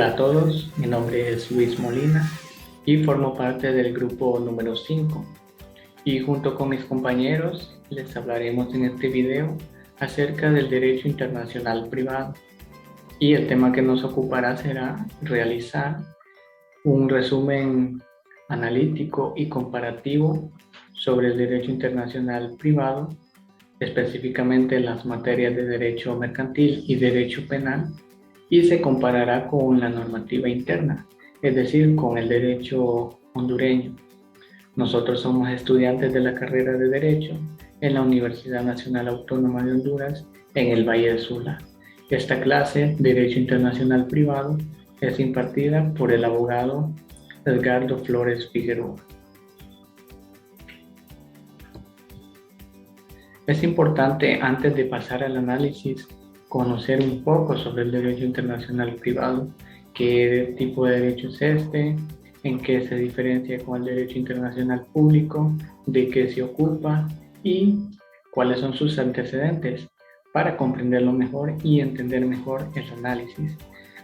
Hola a todos, mi nombre es Luis Molina y formo parte del grupo número 5 y junto con mis compañeros les hablaremos en este video acerca del derecho internacional privado y el tema que nos ocupará será realizar un resumen analítico y comparativo sobre el derecho internacional privado, específicamente las materias de derecho mercantil y derecho penal, y se comparará con la normativa interna, es decir, con el derecho hondureño. Nosotros somos estudiantes de la carrera de Derecho en la Universidad Nacional Autónoma de Honduras, en el Valle de Sula. Esta clase, Derecho Internacional Privado, es impartida por el abogado Edgardo Flores Figueroa. Es importante, antes de pasar al análisis, conocer un poco sobre el derecho internacional privado, qué tipo de derecho es este, en qué se diferencia con el derecho internacional público, de qué se ocupa y cuáles son sus antecedentes para comprenderlo mejor y entender mejor el análisis.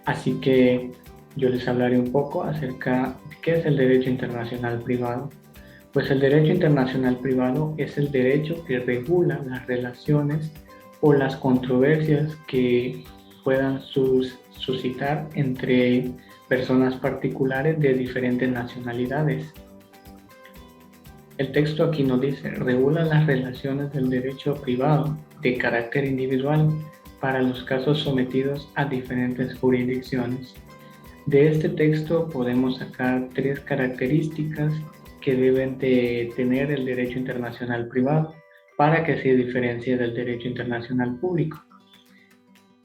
Así que yo les hablaré un poco acerca de qué es el derecho internacional privado. Pues el derecho internacional privado es el derecho que regula las relaciones o las controversias que puedan suscitar entre personas particulares de diferentes nacionalidades. El texto aquí nos dice, regula las relaciones del derecho privado de carácter individual para los casos sometidos a diferentes jurisdicciones. De este texto podemos sacar 3 características que deben de tener el derecho internacional privado para que se diferencie del derecho internacional público.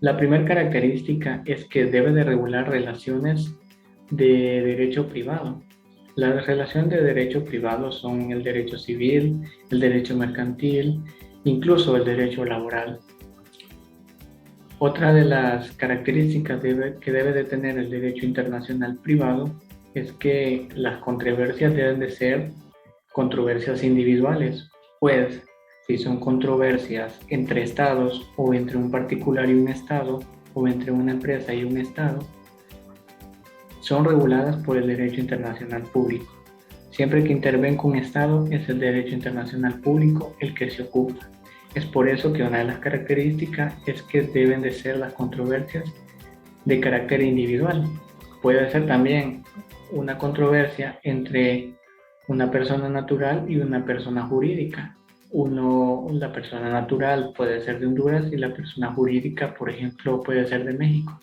La primera característica es que debe de regular relaciones de derecho privado. Las relaciones de derecho privado son el derecho civil, el derecho mercantil, incluso el derecho laboral. Otra de las características que debe de tener el derecho internacional privado es que las controversias deben de ser controversias individuales, pues si son controversias entre estados o entre un particular y un estado o entre una empresa y un estado, son reguladas por el derecho internacional público. Siempre que intervenga un estado es el derecho internacional público el que se ocupa. Es por eso que una de las características es que deben de ser las controversias de carácter individual. Puede ser también una controversia entre una persona natural y una persona jurídica. La persona natural puede ser de Honduras y la persona jurídica, por ejemplo, puede ser de México.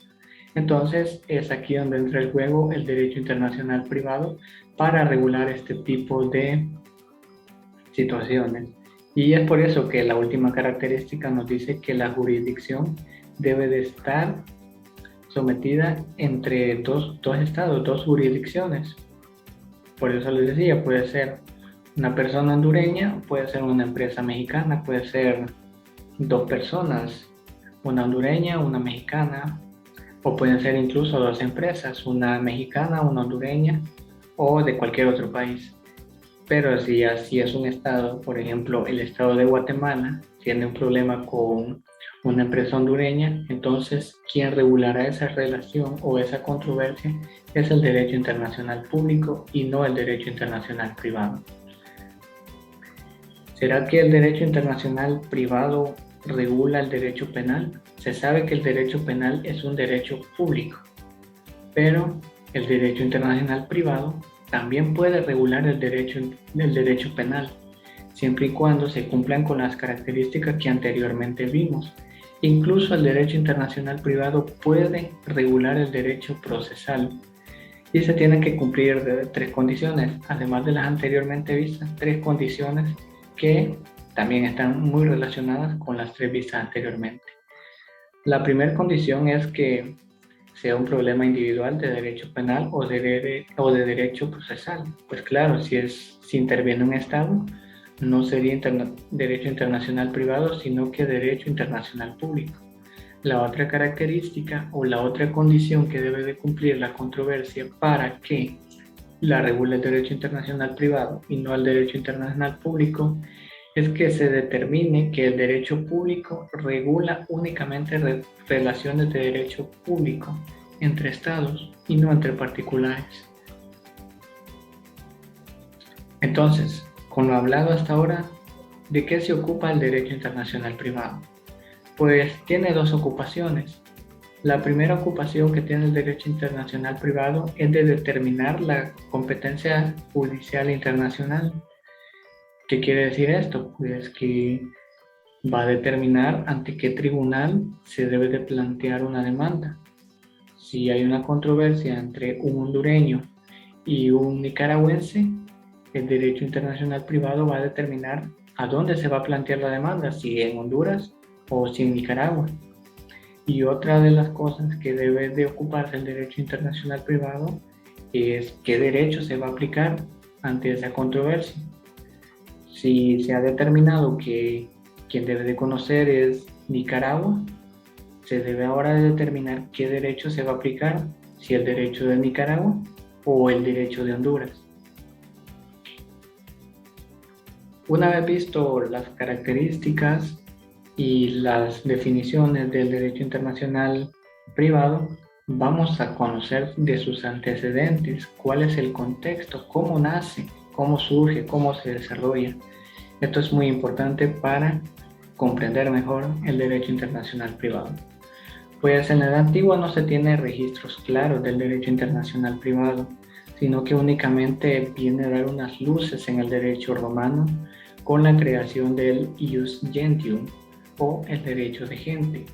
Entonces, es aquí donde entra el juego el derecho internacional privado para regular este tipo de situaciones. Y es por eso que la última característica nos dice que la jurisdicción debe de estar sometida entre dos estados, 2 jurisdicciones. Por eso les decía, puede ser una persona hondureña, puede ser una empresa mexicana, puede ser 2 personas, una hondureña, una mexicana, o pueden ser incluso 2 empresas, una mexicana, una hondureña o de cualquier otro país. Pero si así es un estado, por ejemplo, el estado de Guatemala tiene un problema con una empresa hondureña, entonces quien regulará esa relación o esa controversia es el derecho internacional público y no el derecho internacional privado. ¿Será que el derecho internacional privado regula el derecho penal? Se sabe que el derecho penal es un derecho público, pero el derecho internacional privado también puede regular el derecho penal, siempre y cuando se cumplan con las características que anteriormente vimos. Incluso el derecho internacional privado puede regular el derecho procesal y se tienen que cumplir 3 condiciones, además de las anteriormente vistas, 3 condiciones que también están muy relacionadas con las 3 vistas anteriormente. La primera condición es que sea un problema individual de derecho penal o de derecho procesal. Pues claro, si interviene un Estado, no sería derecho internacional privado, sino que derecho internacional público. La otra característica o la otra condición que debe de cumplir la controversia para que la regule el derecho internacional privado y no el derecho internacional público es que se determine que el derecho público regula únicamente relaciones de derecho público entre estados y no entre particulares. Entonces, con lo hablado hasta ahora, ¿de qué se ocupa el derecho internacional privado? Pues tiene dos ocupaciones. La primera ocupación que tiene el derecho internacional privado es de determinar la competencia judicial internacional. ¿Qué quiere decir esto? Pues que va a determinar ante qué tribunal se debe de plantear una demanda. Si hay una controversia entre un hondureño y un nicaragüense, el derecho internacional privado va a determinar a dónde se va a plantear la demanda, si en Honduras o si en Nicaragua. Y otra de las cosas que debe de ocuparse el derecho internacional privado es qué derecho se va a aplicar ante esa controversia. Si se ha determinado que quien debe de conocer es Nicaragua, se debe ahora de determinar qué derecho se va a aplicar, si el derecho de Nicaragua o el derecho de Honduras. Una vez visto las características y las definiciones del derecho internacional privado, vamos a conocer de sus antecedentes, cuál es el contexto, cómo nace, cómo surge, cómo se desarrolla. Esto es muy importante para comprender mejor el derecho internacional privado. Pues en la Edad Antigua no se tiene registros claros del derecho internacional privado, sino que únicamente viene a dar unas luces en el derecho romano con la creación del ius gentium o el derecho de gente.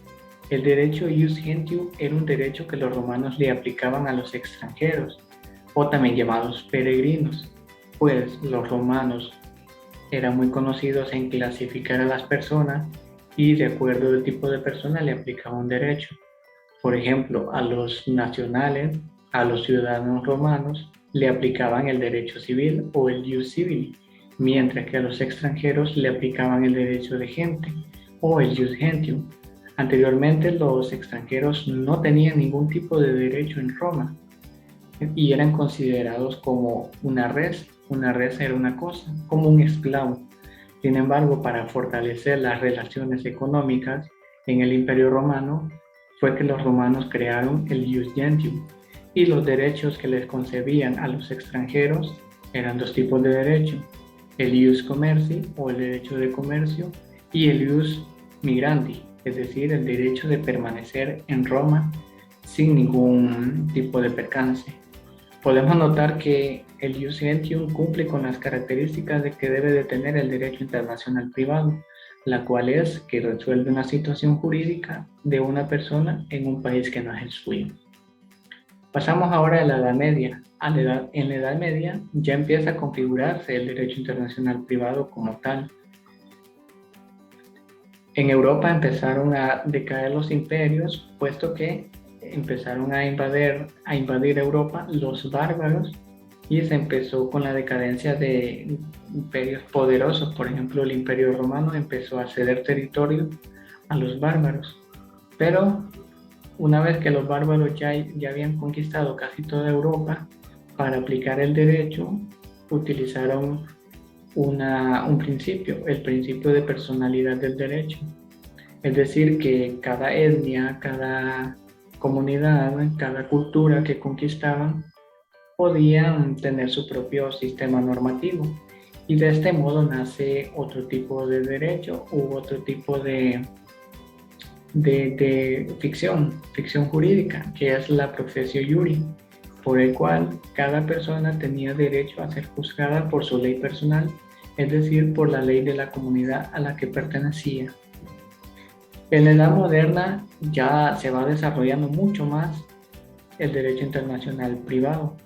El derecho ius gentium era un derecho que los romanos le aplicaban a los extranjeros, o también llamados peregrinos, pues los romanos eran muy conocidos en clasificar a las personas y de acuerdo al tipo de persona le aplicaban un derecho. Por ejemplo, a los nacionales, a los ciudadanos romanos, le aplicaban el derecho civil o el ius civili, mientras que a los extranjeros le aplicaban el derecho de gente o el ius gentium. Anteriormente los extranjeros no tenían ningún tipo de derecho en Roma y eran considerados como una res. Una res era una cosa, como un esclavo. Sin embargo, para fortalecer las relaciones económicas en el Imperio Romano, fue que los romanos crearon el ius gentium y los derechos que les concedían a los extranjeros eran dos tipos de derecho: el ius commerci o el derecho de comercio y el ius migrandi, es decir, el derecho de permanecer en Roma sin ningún tipo de percance. Podemos notar que el ius gentium cumple con las características de que debe de tener el derecho internacional privado, la cual es que resuelve una situación jurídica de una persona en un país que no es el suyo. Pasamos ahora a la Edad Media. En la Edad Media ya empieza a configurarse el derecho internacional privado como tal. En Europa empezaron a decaer los imperios, puesto que empezaron a invadir Europa los bárbaros y se empezó con la decadencia de imperios poderosos. Por ejemplo, el Imperio Romano empezó a ceder territorio a los bárbaros, pero una vez que los bárbaros ya habían conquistado casi toda Europa, para aplicar el derecho utilizaron un principio, el principio de personalidad del derecho. Es decir, que cada etnia, cada comunidad, cada cultura que conquistaban podían tener su propio sistema normativo. Y de este modo nace otro tipo de derecho u otro tipo de ficción jurídica, que es la professio iuri, por el cual cada persona tenía derecho a ser juzgada por su ley personal, es decir, por la ley de la comunidad a la que pertenecía. En la Edad Moderna ya se va desarrollando mucho más el derecho internacional privado.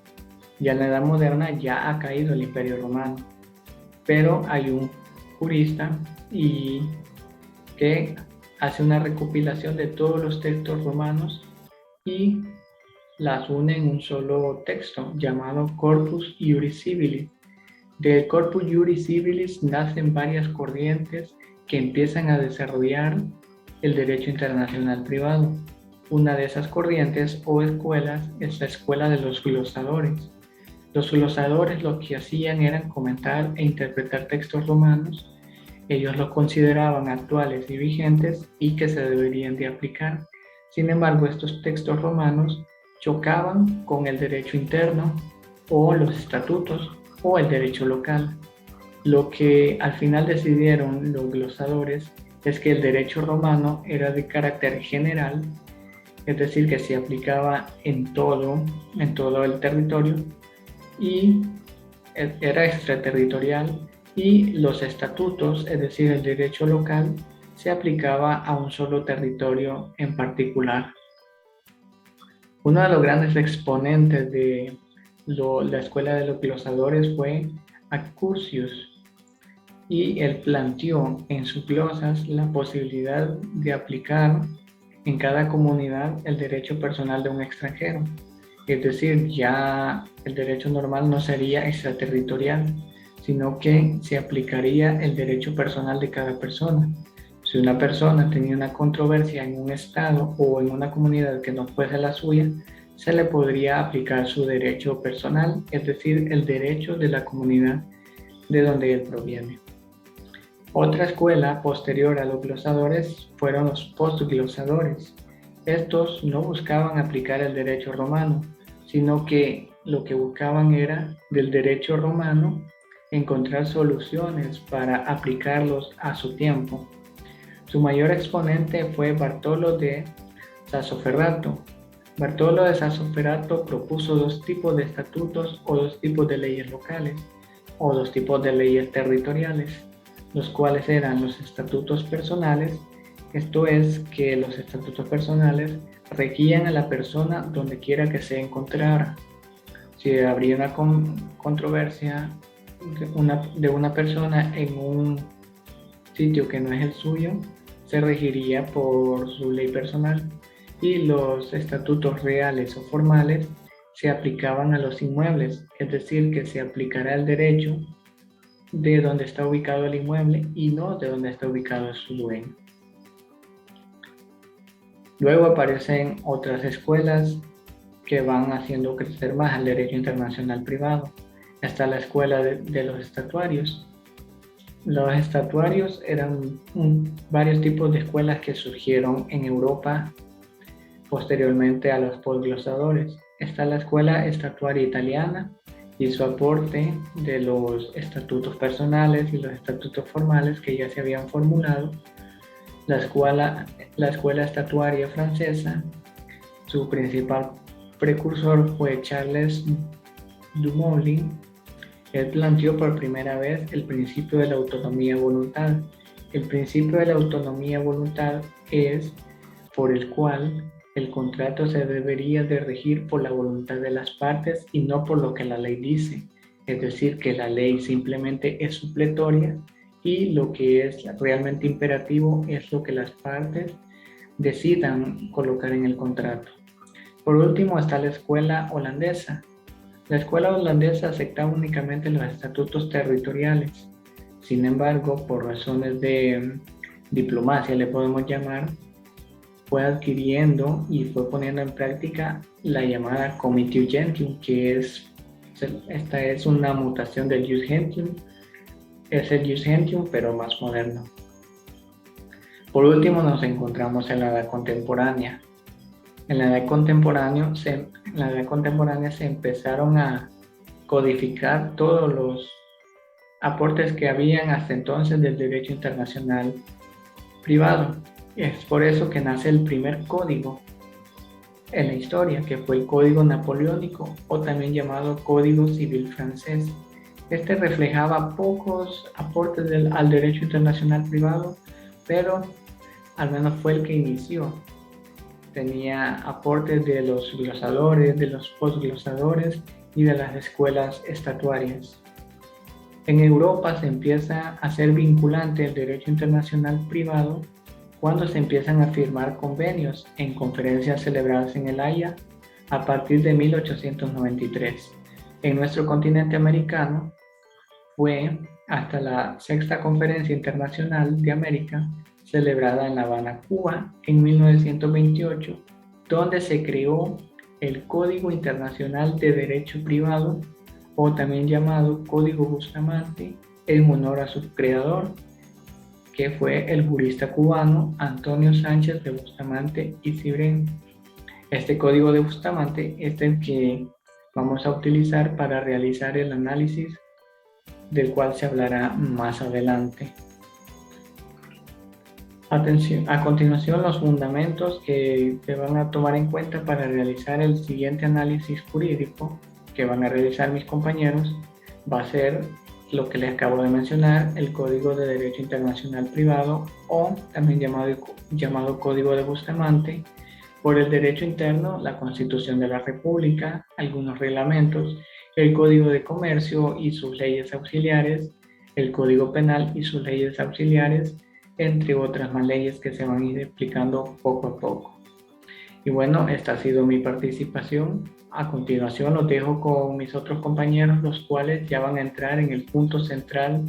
Ya en la Edad Moderna ya ha caído el Imperio Romano, pero hay un jurista que hace una recopilación de todos los textos romanos y las une en un solo texto llamado Corpus Iuris Civilis. Del Corpus Iuris Civilis nacen varias corrientes que empiezan a desarrollar el derecho internacional privado. Una de esas corrientes o escuelas es la escuela de los glosadores. Los glosadores lo que hacían era comentar e interpretar textos romanos. Ellos los consideraban actuales y vigentes y que se deberían de aplicar. Sin embargo, estos textos romanos chocaban con el derecho interno o los estatutos o el derecho local. Lo que al final decidieron los glosadores es que el derecho romano era de carácter general, es decir, que se aplicaba en todo el territorio, y era extraterritorial, y los estatutos, es decir, el derecho local, se aplicaba a un solo territorio en particular. Uno de los grandes exponentes de la escuela de los glosadores fue Accursius, y él planteó en sus glosas la posibilidad de aplicar en cada comunidad el derecho personal de un extranjero. Es decir, ya el derecho normal no sería extraterritorial, sino que se aplicaría el derecho personal de cada persona. Si una persona tenía una controversia en un estado o en una comunidad que no fuese la suya, se le podría aplicar su derecho personal, es decir, el derecho de la comunidad de donde él proviene. Otra escuela posterior a los glosadores fueron los postglosadores. Estos no buscaban aplicar el derecho romano, sino que lo que buscaban era del derecho romano encontrar soluciones para aplicarlos a su tiempo. Su mayor exponente fue Bartolo de Sassoferrato. Bartolo de Sassoferrato propuso dos tipos de estatutos o dos tipos de leyes locales o dos tipos de leyes territoriales, los cuales eran los estatutos personales. Esto es que los estatutos personales regían a la persona donde quiera que se encontrara. Si habría una controversia de una persona en un sitio que no es el suyo, se regiría por su ley personal, y los estatutos reales o formales se aplicaban a los inmuebles, es decir, que se aplicará el derecho de donde está ubicado el inmueble y no de donde está ubicado su dueño. Luego aparecen otras escuelas que van haciendo crecer más el derecho internacional privado. Está la escuela de los estatuarios. Los estatuarios eran varios tipos de escuelas que surgieron en Europa posteriormente a los postglosadores. Está la escuela estatuaria italiana y su aporte de los estatutos personales y los estatutos formales que ya se habían formulado. La escuela estatuaria francesa, su principal precursor fue Charles Dumoulin. Él planteó por primera vez el principio de la autonomía voluntad. El principio de la autonomía voluntad es por el cual el contrato se debería de regir por la voluntad de las partes y no por lo que la ley dice. Es decir, que la ley simplemente es supletoria y lo que es realmente imperativo es lo que las partes decidan colocar en el contrato. Por último está la escuela holandesa. La escuela holandesa aceptaba únicamente los estatutos territoriales. Sin embargo, por razones de diplomacia, le podemos llamar, fue adquiriendo y fue poniendo en práctica la llamada Comitio Gentium, que esta es una mutación del Jus Gentium. Es el Jus Gentium, pero más moderno. Por último, nos encontramos en la Edad Contemporánea. En la Edad Contemporánea se empezaron a codificar todos los aportes que habían hasta entonces del derecho internacional privado. Es por eso que nace el primer código en la historia, que fue el Código Napoleónico, o también llamado Código Civil Francés. Este reflejaba pocos aportes al derecho internacional privado, pero al menos fue el que inició. Tenía aportes de los glosadores, de los postglosadores y de las escuelas estatuarias. En Europa se empieza a hacer vinculante el derecho internacional privado cuando se empiezan a firmar convenios en conferencias celebradas en El Haya a partir de 1893. En nuestro continente americano fue hasta la Sexta Conferencia Internacional de América, celebrada en La Habana, Cuba, en 1928, donde se creó el Código Internacional de Derecho Privado, o también llamado Código Bustamante, en honor a su creador, que fue el jurista cubano Antonio Sánchez de Bustamante y Cibrén. Este código de Bustamante es el que vamos a utilizar para realizar el análisis del cual se hablará más adelante. Atención, a continuación los fundamentos que se van a tomar en cuenta para realizar el siguiente análisis jurídico que van a realizar mis compañeros va a ser lo que les acabo de mencionar, el Código de Derecho Internacional Privado o también llamado Código de Bustamante. Por el derecho interno, la Constitución de la República, algunos reglamentos, el Código de Comercio y sus leyes auxiliares, el Código Penal y sus leyes auxiliares, entre otras más leyes que se van a ir explicando poco a poco. Y bueno, esta ha sido mi participación. A continuación los dejo con mis otros compañeros, los cuales ya van a entrar en el punto central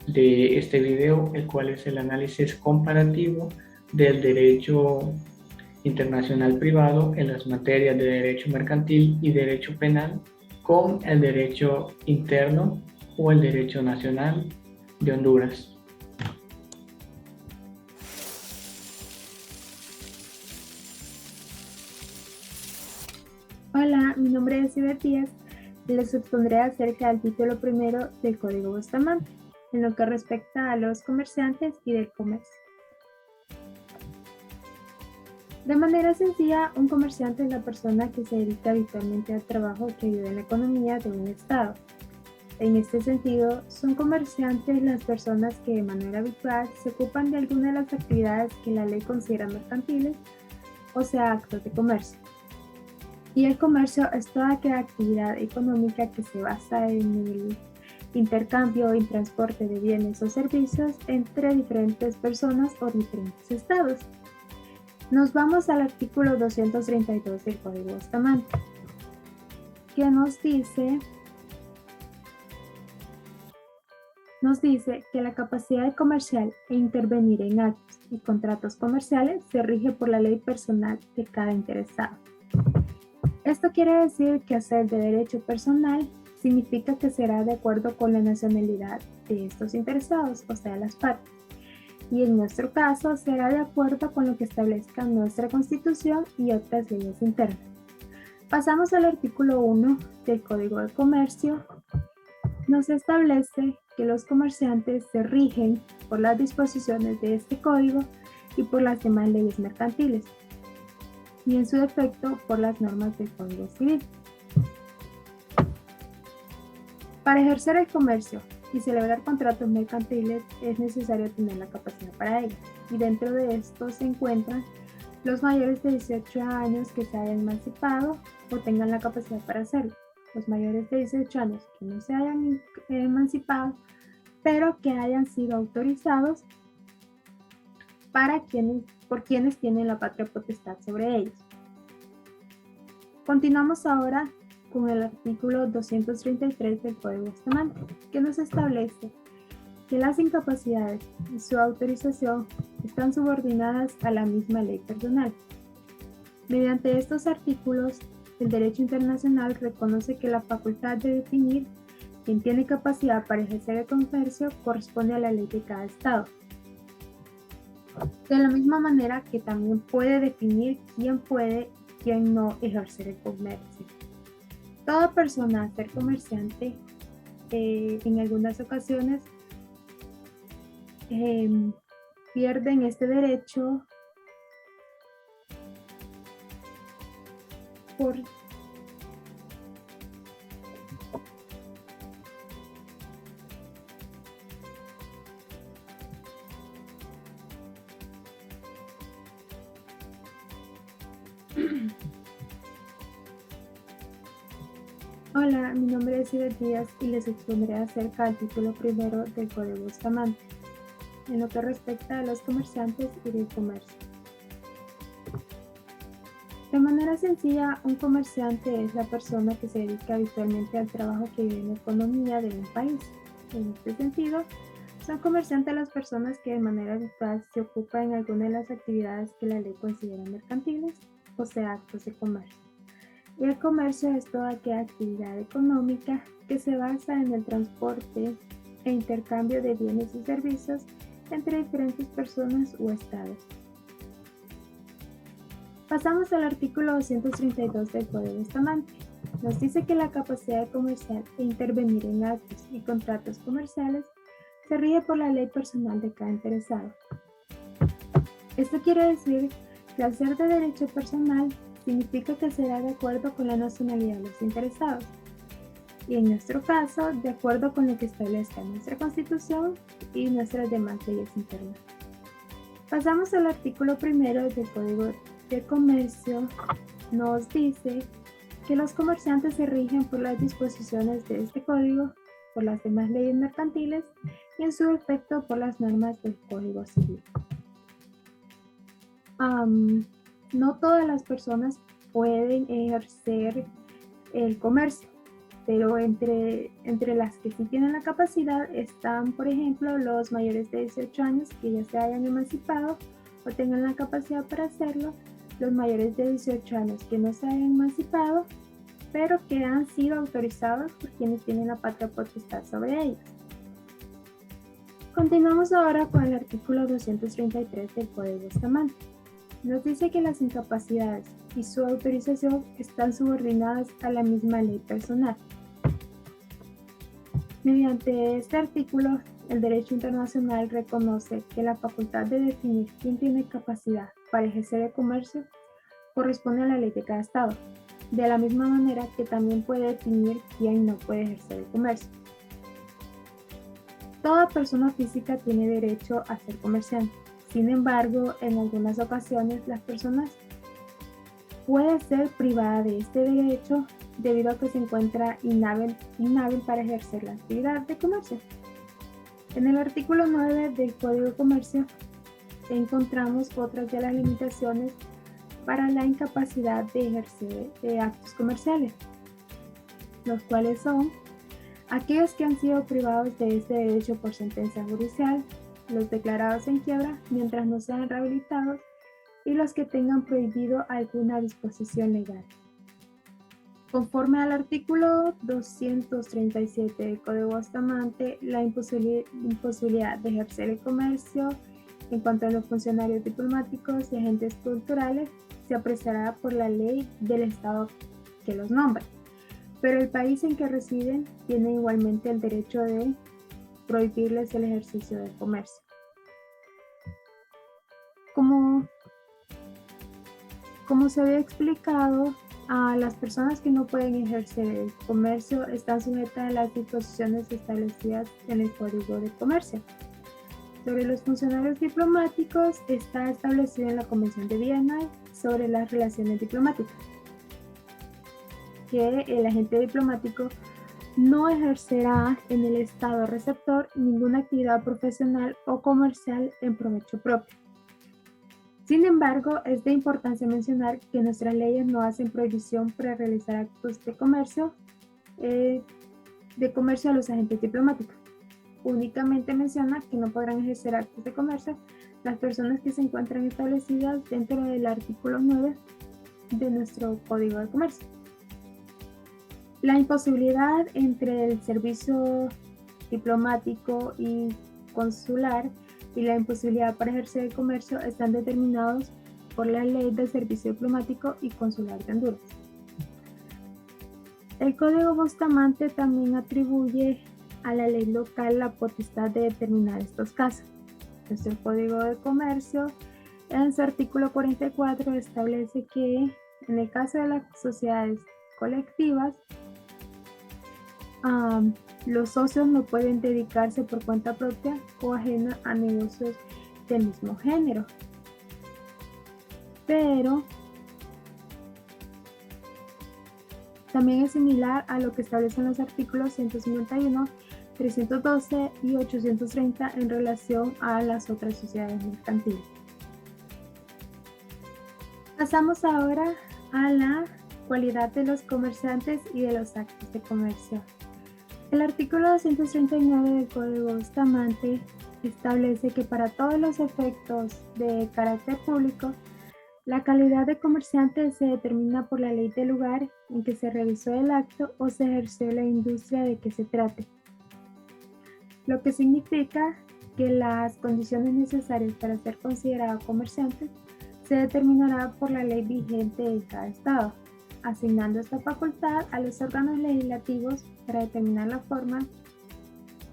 de este video, el cual es el análisis comparativo del derecho internacional privado en las materias de derecho mercantil y derecho penal con el derecho interno o el derecho nacional de Honduras. Hola, mi nombre es Ciber Díaz y les expondré acerca del título primero del Código Bustamante, en lo que respecta a los comerciantes y del comercio. De manera sencilla, un comerciante es la persona que se dedica habitualmente al trabajo que ayuda en la economía de un estado. En este sentido, son comerciantes las personas que de manera habitual se ocupan de alguna de las actividades que la ley considera mercantiles, o sea, actos de comercio. Y el comercio es toda aquella actividad económica que se basa en el intercambio y transporte de bienes o servicios entre diferentes personas o diferentes estados. Nos vamos al artículo 232 del Código Bustamante, que nos dice que la capacidad de comercial e intervenir en actos y contratos comerciales se rige por la ley personal de cada interesado. Esto quiere decir que hacer de derecho personal significa que será de acuerdo con la nacionalidad de estos interesados, o sea, las partes. Y en nuestro caso será de acuerdo con lo que establezca nuestra Constitución y otras leyes internas. Pasamos al artículo 1 del Código de Comercio. Nos establece que los comerciantes se rigen por las disposiciones de este código y por las demás leyes mercantiles, y en su defecto por las normas del Código Civil. Para ejercer el comercio y celebrar contratos mercantiles es necesario tener la capacidad para ello, y dentro de esto se encuentran los mayores de 18 años que se hayan emancipado o tengan la capacidad para hacerlo, los mayores de 18 años que no se hayan emancipado, pero que hayan sido autorizados por quienes tienen la patria potestad sobre ellos. Continuamos ahora con el artículo 233 del Código Bustamante, que nos establece que las incapacidades y su autorización están subordinadas a la misma ley personal. Mediante estos artículos, el derecho internacional reconoce que la facultad de definir quién tiene capacidad para ejercer el comercio corresponde a la ley de cada estado. De la misma manera que también puede definir quién puede y quién no ejercer el comercio. Toda persona a ser comerciante en algunas ocasiones pierden este derecho por Hola, mi nombre es Ciber Díaz y les expondré acerca del título primero del Código Bustamante, en lo que respecta a los comerciantes y del comercio. De manera sencilla, un comerciante es la persona que se dedica habitualmente al trabajo que vive en la economía de un país. En este sentido, son comerciantes las personas que de manera habitual se ocupan en alguna de las actividades que la ley considera mercantiles, o sea, actos de comercio. Y el comercio es toda aquella actividad económica que se basa en el transporte e intercambio de bienes y servicios entre diferentes personas o estados. Pasamos al artículo 232 del Código Bustamante. Nos dice que la capacidad de comerciar e intervenir en actos y contratos comerciales se rige por la ley personal de cada interesado. Esto quiere decir que al ser de derecho personal, significa que será de acuerdo con la nacionalidad de los interesados, y en nuestro caso, de acuerdo con lo que establezca nuestra Constitución y nuestras demás leyes internas. Pasamos al artículo 1 del Código de Comercio. Nos dice que los comerciantes se rigen por las disposiciones de este código, por las demás leyes mercantiles y en su efecto por las normas del Código Civil. No todas las personas pueden ejercer el comercio, pero entre las que sí tienen la capacidad están, por ejemplo, los mayores de 18 años que ya se hayan emancipado o tengan la capacidad para hacerlo, los mayores de 18 años que no se hayan emancipado, pero que han sido autorizados por quienes tienen la patria potestad sobre ellos. Continuamos ahora con el artículo 233 del Código Bustamante. Nos dice que las incapacidades y su autorización están subordinadas a la misma ley personal. Mediante este artículo, el derecho internacional reconoce que la facultad de definir quién tiene capacidad para ejercer el comercio corresponde a la ley de cada estado, de la misma manera que también puede definir quién no puede ejercer el comercio. Toda persona física tiene derecho a ser comerciante. Sin embargo, en algunas ocasiones las personas pueden ser privadas de este derecho debido a que se encuentra inhábil para ejercer la actividad de comercio. En el artículo 9 del Código de Comercio encontramos otras de las limitaciones para la incapacidad de ejercer actos comerciales, los cuales son aquellos que han sido privados de este derecho por sentencia judicial, los declarados en quiebra mientras no sean rehabilitados y los que tengan prohibido alguna disposición legal. Conforme al artículo 237 del Código Bustamante, la imposibilidad de ejercer el comercio en cuanto a los funcionarios diplomáticos y agentes culturales se apreciará por la ley del Estado que los nombra, pero el país en que residen tiene igualmente el derecho de prohibirles el ejercicio del comercio. Como se había explicado, a las personas que no pueden ejercer el comercio están sujetas a las disposiciones establecidas en el Código de Comercio. Sobre los funcionarios diplomáticos está establecido en la Convención de Viena sobre las relaciones diplomáticas, que el agente diplomático no ejercerá en el estado receptor ninguna actividad profesional o comercial en provecho propio. Sin embargo, es de importancia mencionar que nuestras leyes no hacen prohibición para realizar actos de comercio a los agentes diplomáticos. Únicamente menciona que no podrán ejercer actos de comercio las personas que se encuentran establecidas dentro del artículo 9 de nuestro Código de Comercio. La imposibilidad entre el servicio diplomático y consular y la imposibilidad para ejercer el comercio están determinados por la Ley del Servicio Diplomático y Consular de Honduras. El Código Bustamante también atribuye a la ley local la potestad de determinar estos casos. Nuestro Código de Comercio, en su artículo 44, establece que en el caso de las sociedades colectivas, los socios no pueden dedicarse por cuenta propia o ajena a negocios del mismo género. Pero también es similar a lo que establecen los artículos 151, 312 y 830 en relación a las otras sociedades mercantiles. Pasamos ahora a la cualidad de los comerciantes y de los actos de comercio. El artículo 239 del Código Bustamante establece que para todos los efectos de carácter público, la calidad de comerciante se determina por la ley del lugar en que se realizó el acto o se ejerció la industria de que se trate, lo que significa que las condiciones necesarias para ser considerado comerciante se determinará por la ley vigente en cada estado, asignando esta facultad a los órganos legislativos para determinar la forma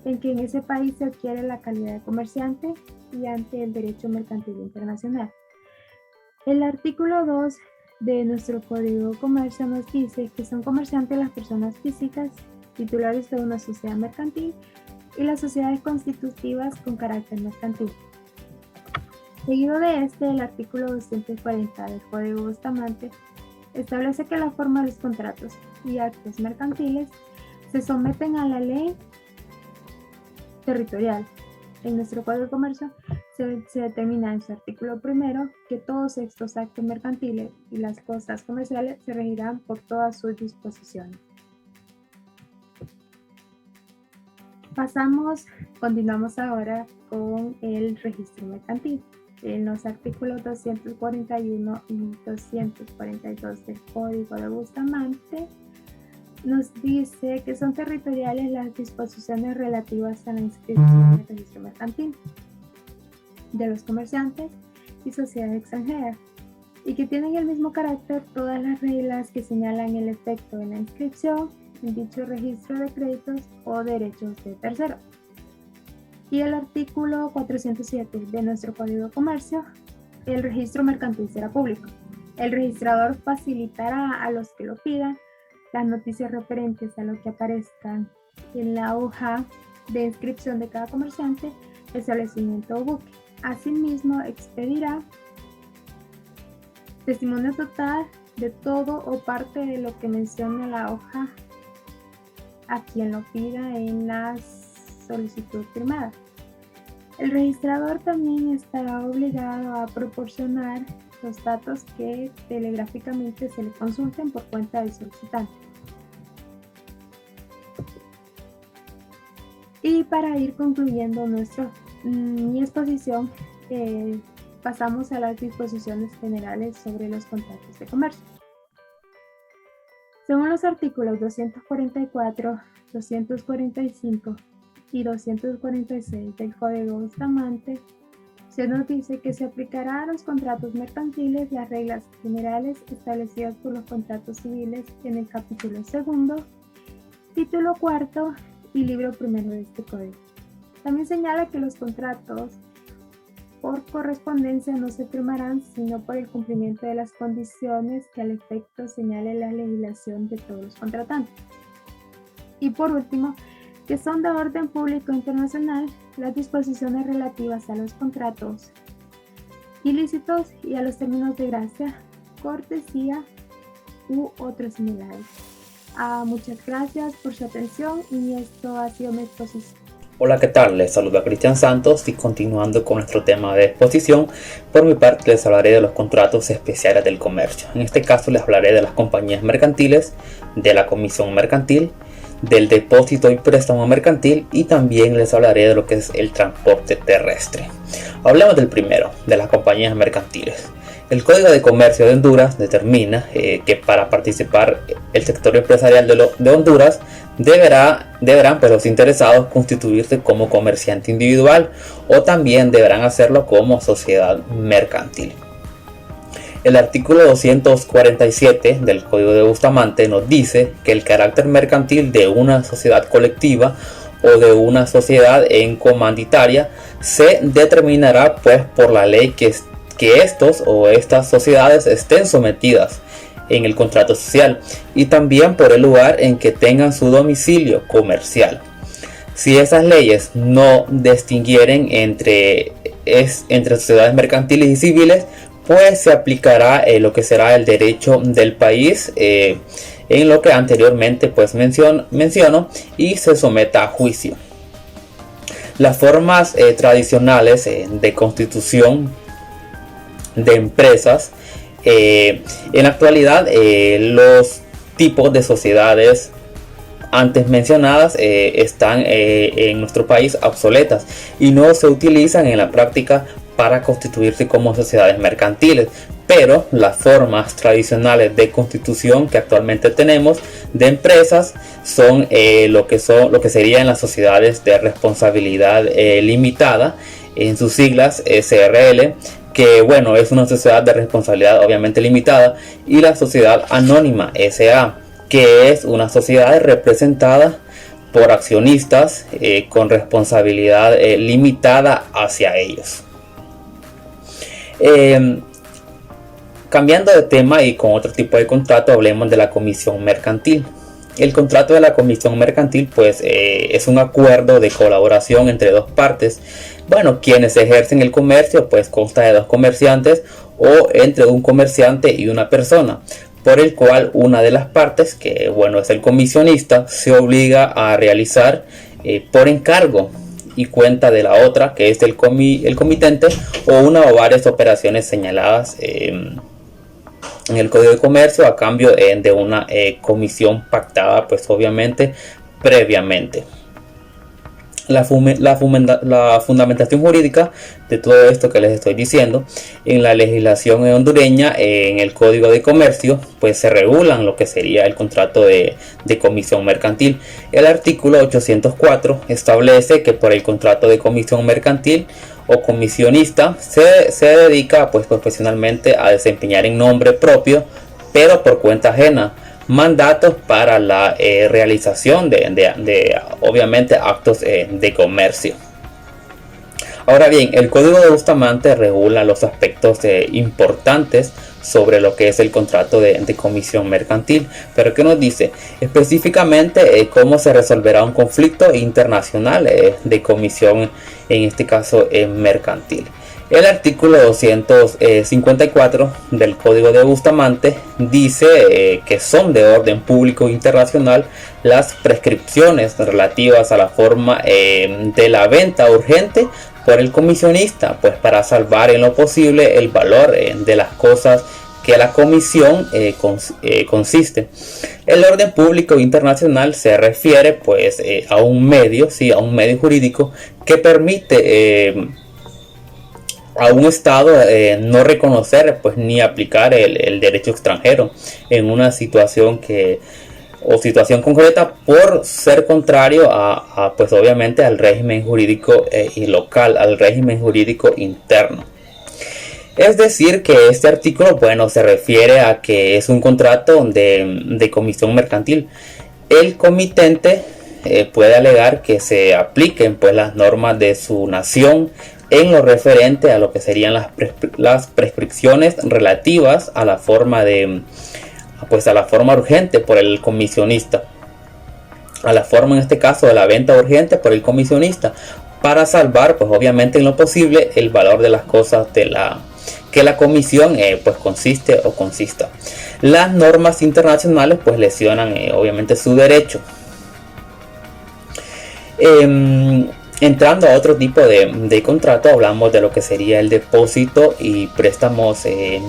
en que en ese país se adquiere la calidad de comerciante y ante el derecho mercantil internacional. El artículo 2 de nuestro Código de Comercio nos dice que son comerciantes las personas físicas titulares de una sociedad mercantil y las sociedades constitutivas con carácter mercantil. Seguido de este, el artículo 240 del Código Bustamante establece que la forma de los contratos y actos mercantiles se someten a la ley territorial. En nuestro Código de Comercio se determina en su artículo primero que todos estos actos mercantiles y las costas comerciales se regirán por todas sus disposiciones. Continuamos ahora con el registro mercantil. En los artículos 241 y 242 del Código de Bustamante nos dice que son territoriales las disposiciones relativas a la inscripción en el registro mercantil de los comerciantes y sociedades extranjeras y que tienen el mismo carácter todas las reglas que señalan el efecto de la inscripción en dicho registro de créditos o derechos de terceros. Y el artículo 407 de nuestro Código de Comercio, el registro mercantil será público. El registrador facilitará a los que lo pidan las noticias referentes a lo que aparezcan en la hoja de inscripción de cada comerciante, establecimiento o buque. Asimismo, expedirá testimonio total de todo o parte de lo que menciona la hoja a quien lo pida en la solicitud firmada. El registrador también estará obligado a proporcionar los datos que telegráficamente se le consulten por cuenta del solicitante. Y para ir concluyendo mi exposición, pasamos a las disposiciones generales sobre los contratos de comercio. Según los artículos 244, 245 y 246 del Código Bustamante, se nos dice que se aplicará a los contratos mercantiles las reglas generales establecidas por los contratos civiles en el capítulo 2, título 4 y libro 1 de este código. También señala que los contratos por correspondencia no se firmarán sino por el cumplimiento de las condiciones que al efecto señale la legislación de todos los contratantes. Y por último, que son de orden público internacional las disposiciones relativas a los contratos ilícitos y a los términos de gracia, cortesía u otros similares. Muchas gracias por su atención y esto ha sido mi exposición. Hola, ¿qué tal? Les saluda Cristian Santos y continuando con nuestro tema de exposición, por mi parte les hablaré de los contratos especiales del comercio. En este caso les hablaré de las compañías mercantiles, de la comisión mercantil, del depósito y préstamo mercantil y también les hablaré de lo que es el transporte terrestre. Hablemos del primero, de las compañías mercantiles. El Código de Comercio de Honduras determina que para participar el sector empresarial de Honduras deberán pues, los interesados constituirse como comerciante individual o también deberán hacerlo como sociedad mercantil. El artículo 247 del Código de Bustamante nos dice que el carácter mercantil de una sociedad colectiva o de una sociedad en comanditaria se determinará pues por la ley que estos o estas sociedades estén sometidas en el contrato social y también por el lugar en que tengan su domicilio comercial. Si esas leyes no distinguieren entre sociedades mercantiles y civiles, pues se aplicará lo que será el derecho del país en lo que anteriormente pues menciono y se someta a juicio. Las formas tradicionales de constitución de empresas en la actualidad los tipos de sociedades antes mencionadas están en nuestro país obsoletas y no se utilizan en la práctica para constituirse como sociedades mercantiles, pero las formas tradicionales de constitución que actualmente tenemos de empresas son lo que serían las sociedades de responsabilidad limitada, en sus siglas SRL, que bueno, es una sociedad de responsabilidad obviamente limitada, y la sociedad anónima SA, que es una sociedad representada por accionistas con responsabilidad limitada hacia ellos. Cambiando de tema y con otro tipo de contrato, hablemos de la comisión mercantil. El contrato de la comisión mercantil pues es un acuerdo de colaboración entre dos partes. Bueno, quienes ejercen el comercio pues consta de dos comerciantes o entre un comerciante y una persona, por el cual una de las partes, que bueno es el comisionista, se obliga a realizar por encargo y cuenta de la otra, que es el comitente, o una o varias operaciones señaladas en el Código de Comercio a cambio de una comisión pactada pues obviamente previamente. La fundamentación jurídica de todo esto que les estoy diciendo: en la legislación hondureña, en el Código de Comercio, pues se regulan lo que sería el contrato de comisión mercantil. El artículo 804 establece que por el contrato de comisión mercantil o comisionista se dedica pues profesionalmente a desempeñar en nombre propio, pero por cuenta ajena, mandatos para la realización de obviamente actos de comercio. Ahora bien, el Código de Bustamante regula los aspectos importantes sobre lo que es el contrato de comisión mercantil, pero ¿qué nos dice? Específicamente cómo se resolverá un conflicto internacional de comisión, en este caso mercantil. El artículo 254 del Código de Bustamante dice que son de orden público internacional las prescripciones relativas a la forma de la venta urgente por el comisionista, pues para salvar en lo posible el valor de las cosas que la comisión consiste. El orden público internacional se refiere pues a un medio, a un medio jurídico que permite a un Estado no reconocer pues ni aplicar el derecho extranjero en una situación situación concreta por ser contrario a pues obviamente al régimen jurídico y local, al régimen jurídico interno. Es decir, que este artículo bueno se refiere a que es un contrato de comisión mercantil. El comitente puede alegar que se apliquen pues las normas de su nación en lo referente a lo que serían las prescripciones relativas a la forma a la forma urgente por el comisionista, a la forma en este caso de la venta urgente por el comisionista, para salvar pues obviamente en lo posible el valor de las cosas que la comisión pues consiste o consista. Las normas internacionales pues lesionan obviamente su derecho. Entrando a otro tipo de contrato, hablamos de lo que sería el depósito y préstamos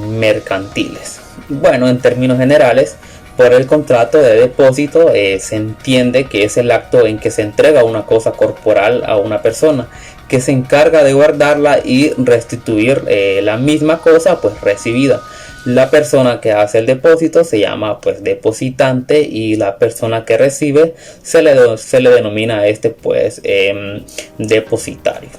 mercantiles. Bueno, en términos generales, por el contrato de depósito se entiende que es el acto en que se entrega una cosa corporal a una persona que se encarga de guardarla y restituir la misma cosa pues recibida. La persona que hace el depósito se llama pues depositante, y la persona que recibe se le denomina a este pues depositario.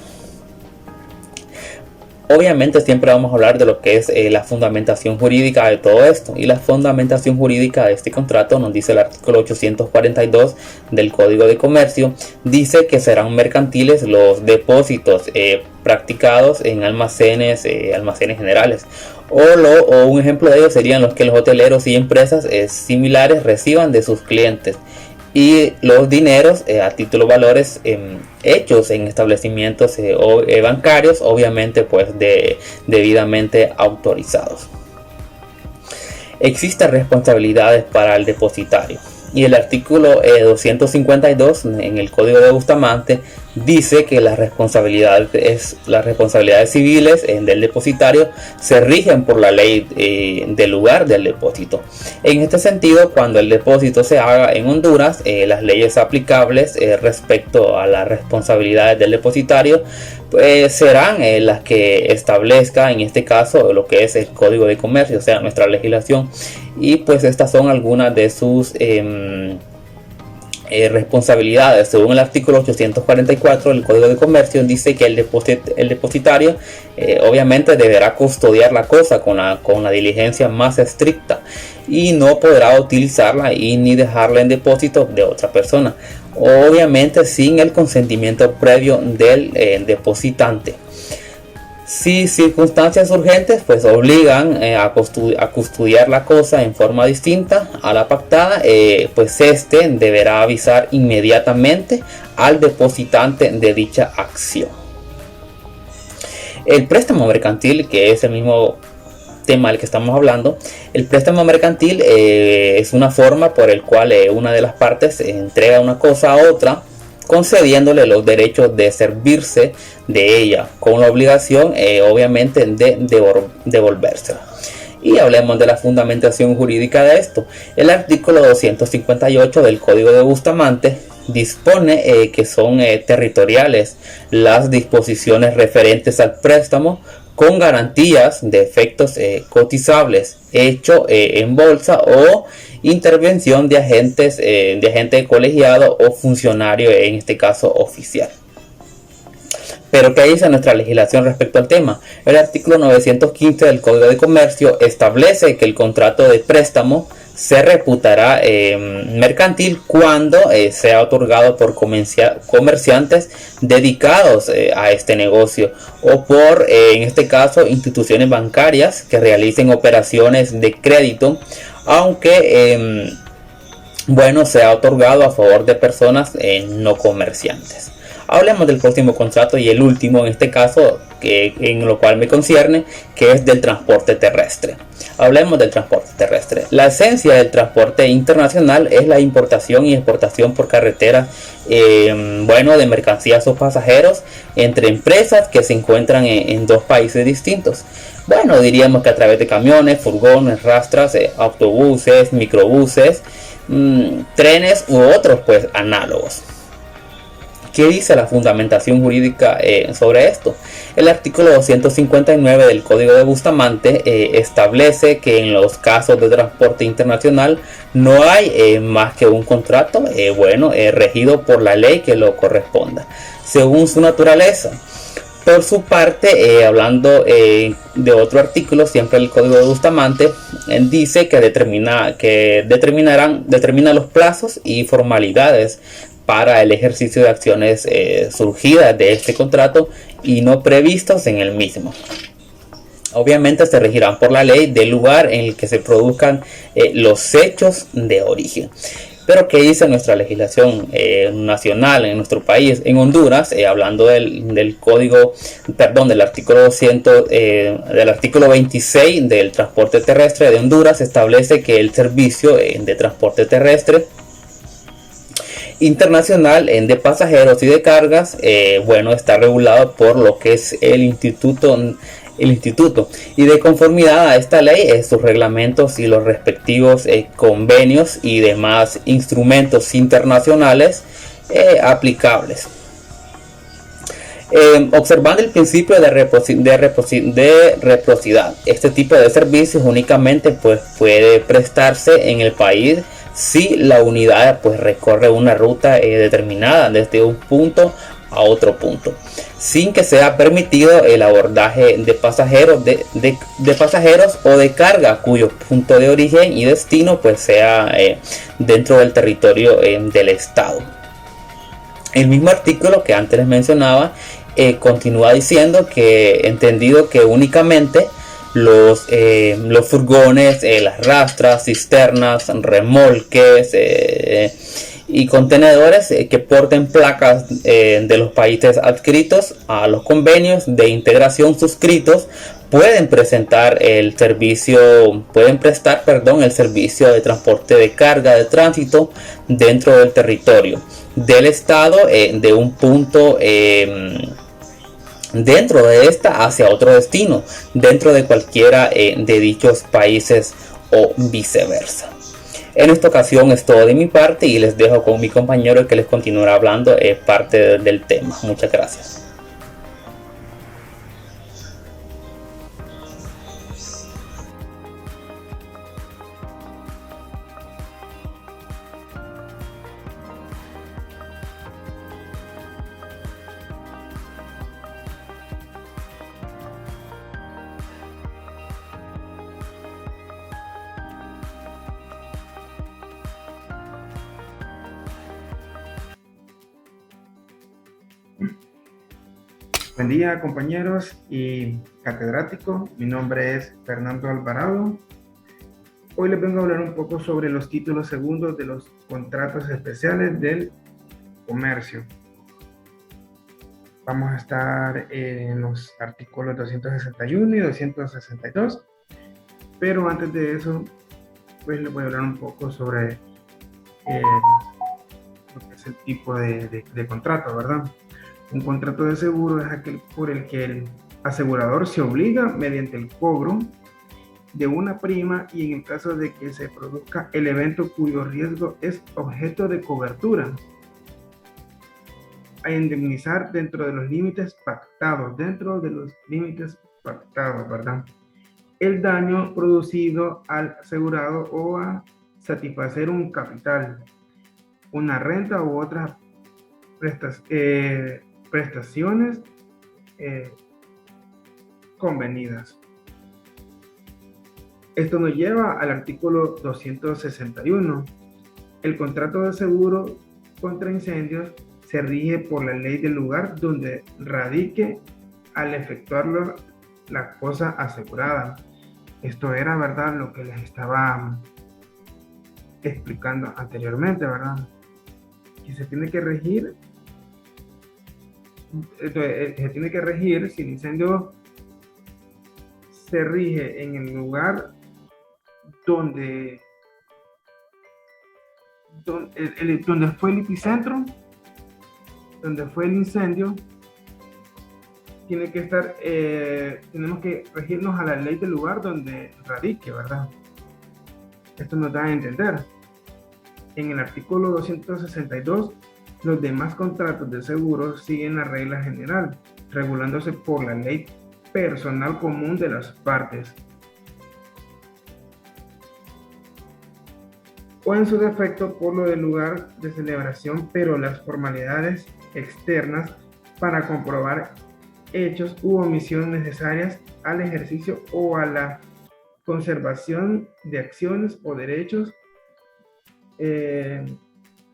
Obviamente siempre vamos a hablar de lo que es la fundamentación jurídica de todo esto, y la fundamentación jurídica de este contrato nos dice el artículo 842 del Código de Comercio. Dice que serán mercantiles los depósitos practicados en almacenes generales, o un ejemplo de ello serían los que los hoteleros y empresas similares reciban de sus clientes, y los dineros a título valores hechos en establecimientos bancarios, obviamente pues debidamente autorizados. Existen responsabilidades para el depositario, y el artículo 252 en el Código de Bustamante dice que las responsabilidades civiles del depositario se rigen por la ley del lugar del depósito. En este sentido, cuando el depósito se haga en Honduras, las leyes aplicables respecto a las responsabilidades del depositario pues serán las que establezca en este caso lo que es el Código de Comercio, o sea, nuestra legislación. Y pues estas son algunas de sus responsabilidades. Según el artículo 844 del Código de Comercio, dice que el depositario obviamente deberá custodiar la cosa con la diligencia más estricta y no podrá utilizarla y ni dejarla en depósito de otra persona, obviamente sin el consentimiento previo del depositante. Si circunstancias urgentes pues obligan a custodiar la cosa en forma distinta a la pactada, pues este deberá avisar inmediatamente al depositante de dicha acción. El préstamo mercantil, que es el mismo tema del que estamos hablando, el préstamo mercantil es una forma por el cual una de las partes entrega una cosa a otra, concediéndole los derechos de servirse de ella, con la obligación obviamente de devolvérsela. Y hablemos de la fundamentación jurídica de esto. El artículo 258 del Código de Bustamante dispone que son territoriales las disposiciones referentes al préstamo, con garantías de efectos cotizables, hecho en bolsa o intervención de agente colegiado o funcionario, en este caso oficial. Pero ¿qué dice nuestra legislación respecto al tema? El artículo 915 del Código de Comercio establece que el contrato de préstamo se reputará mercantil cuando sea otorgado por comerciantes dedicados a este negocio o por, en este caso, instituciones bancarias que realicen operaciones de crédito, aunque sea otorgado a favor de personas no comerciantes. Hablemos del próximo contrato y el último en este caso, en lo cual me concierne, que es del transporte terrestre. Hablemos del transporte terrestre. La esencia del transporte internacional es la importación y exportación por carretera de mercancías o pasajeros entre empresas que se encuentran en dos países distintos. Diríamos que a través de camiones, furgones, rastras, autobuses, microbuses, trenes u otros pues análogos. ¿Qué dice la fundamentación jurídica sobre esto? El artículo 259 del Código de Bustamante establece que en los casos de transporte internacional no hay más que un contrato regido por la ley que lo corresponda, según su naturaleza. Por su parte, hablando de otro artículo, siempre el Código de Bustamante dice que determina los plazos y formalidades para el ejercicio de acciones surgidas de este contrato y no previstos en el mismo. Obviamente se regirán por la ley del lugar en el que se produzcan los hechos de origen. Pero ¿qué dice nuestra legislación nacional en nuestro país? En Honduras, hablando del artículo 26 del transporte terrestre de Honduras, establece que el servicio de transporte terrestre internacional de pasajeros y de cargas está regulado por lo que es el instituto, y de conformidad a esta ley sus reglamentos y los respectivos convenios y demás instrumentos internacionales aplicables. Observando el principio de reciprocidad, este tipo de servicios únicamente pues puede prestarse en el país si la unidad pues recorre una ruta determinada desde un punto a otro punto, sin que sea permitido el abordaje de pasajeros o de carga cuyo punto de origen y destino pues sea dentro del territorio del estado. El mismo artículo que antes les mencionaba continúa diciendo que, entendido que únicamente los furgones, las rastras, cisternas, remolques y contenedores que porten placas de los países adscritos a los convenios de integración suscritos pueden prestar el servicio de transporte de carga de tránsito dentro del territorio del estado de un punto dentro de esta hacia otro destino dentro de cualquiera de dichos países o viceversa. En esta ocasión es todo de mi parte y les dejo con mi compañero que les continuará hablando parte del tema. Muchas gracias. Buen día, compañeros y catedrático. Mi nombre es Fernando Alvarado. Hoy les vengo a hablar un poco sobre los títulos segundos de los contratos especiales del comercio. Vamos a estar en los artículos 261 y 262, pero antes de eso, pues les voy a hablar un poco sobre lo que es el tipo de contrato, ¿verdad? Un contrato de seguro es aquel por el que el asegurador se obliga mediante el cobro de una prima y en el caso de que se produzca el evento cuyo riesgo es objeto de cobertura, a indemnizar dentro de los límites pactados, ¿verdad? El daño producido al asegurado o a satisfacer un capital, una renta u otras prestaciones convenidas. Esto nos lleva al artículo 261. El contrato de seguro contra incendios se rige por la ley del lugar donde radique al efectuarlo la cosa asegurada. Esto era, ¿verdad?, lo que les estaba explicando anteriormente, ¿verdad? Que se tiene que regir, si el incendio se rige en el lugar donde fue el epicentro, donde fue el incendio, tiene que estar, tenemos que regirnos a la ley del lugar donde radique, ¿verdad? Esto nos da a entender. En el artículo 262, los demás contratos de seguro siguen la regla general, regulándose por la ley personal común de las partes, o en su defecto por lo del lugar de celebración, pero las formalidades externas para comprobar hechos u omisiones necesarias al ejercicio o a la conservación de acciones o derechos que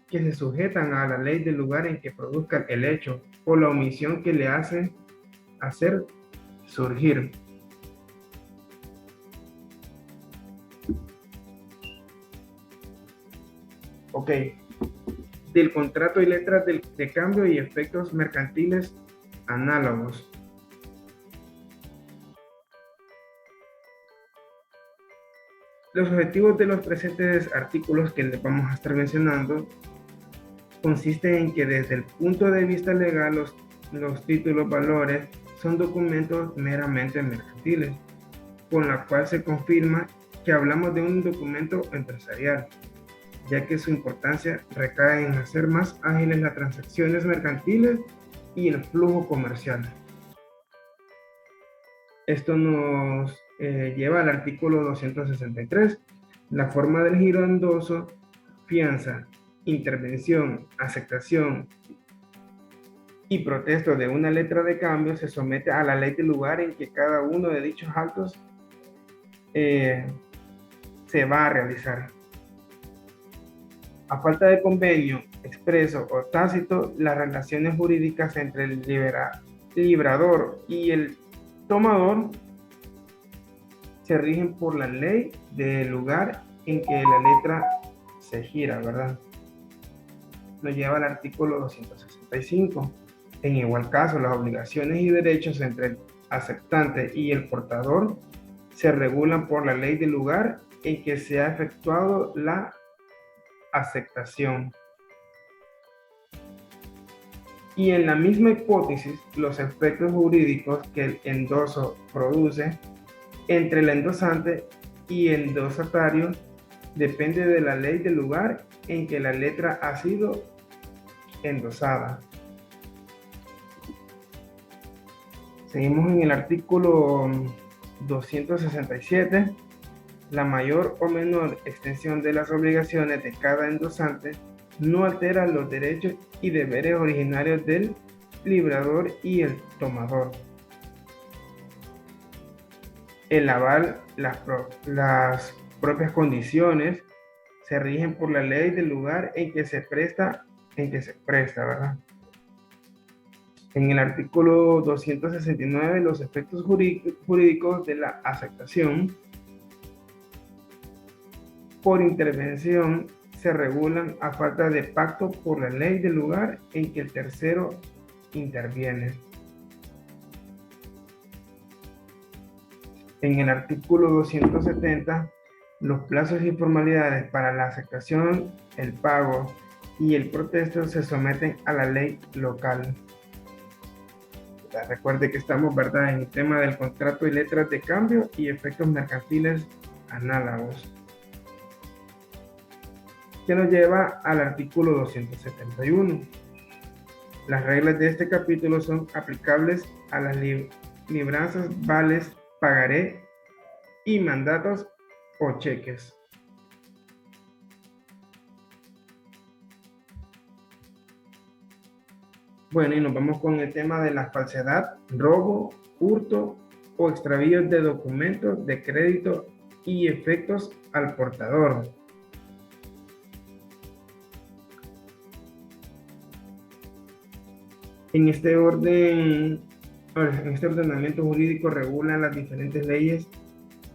se sujetan a la ley del lugar en que produzca el hecho o la omisión que le hace hacer surgir. Ok. Del contrato y letras de cambio y efectos mercantiles análogos. Los objetivos de los presentes artículos que les vamos a estar mencionando consisten en que desde el punto de vista legal los títulos valores son documentos meramente mercantiles, con la cual se confirma que hablamos de un documento empresarial, ya que su importancia recae en hacer más ágiles las transacciones mercantiles y el flujo comercial. Esto nos lleva al artículo 263, la forma del giro endoso, fianza, intervención, aceptación y protesto de una letra de cambio se somete a la ley del lugar en que cada uno de dichos actos se va a realizar. A falta de convenio expreso o tácito, las relaciones jurídicas entre el librador y el tomador se rigen por la ley del lugar en que la letra se gira, ¿verdad? Nos lleva al artículo 265. En igual caso, las obligaciones y derechos entre el aceptante y el portador se regulan por la ley del lugar en que se ha efectuado la aceptación. Y en la misma hipótesis, los efectos jurídicos que el endoso produce entre el endosante y el endosatario depende de la ley del lugar en que la letra ha sido endosada. Seguimos en el artículo 267. La mayor o menor extensión de las obligaciones de cada endosante no altera los derechos y deberes originarios del librador y el tomador. El aval, las propias condiciones se rigen por la ley del lugar en que se presta, ¿verdad? En el artículo 269, los efectos jurídicos de la aceptación por intervención se regulan a falta de pacto por la ley del lugar en que el tercero interviene. En el artículo 270, los plazos y formalidades para la aceptación, el pago y el protesto se someten a la ley local. Recuerde que estamos, ¿verdad?, en el tema del contrato y letras de cambio y efectos mercantiles análogos. Que nos lleva al artículo 271. Las reglas de este capítulo son aplicables a las libranzas, vales, pagaré y mandatos o cheques. Bueno, y nos vamos con el tema de la falsedad, robo, hurto o extravío de documentos de crédito y efectos al portador. En este ordenamiento jurídico regula las diferentes leyes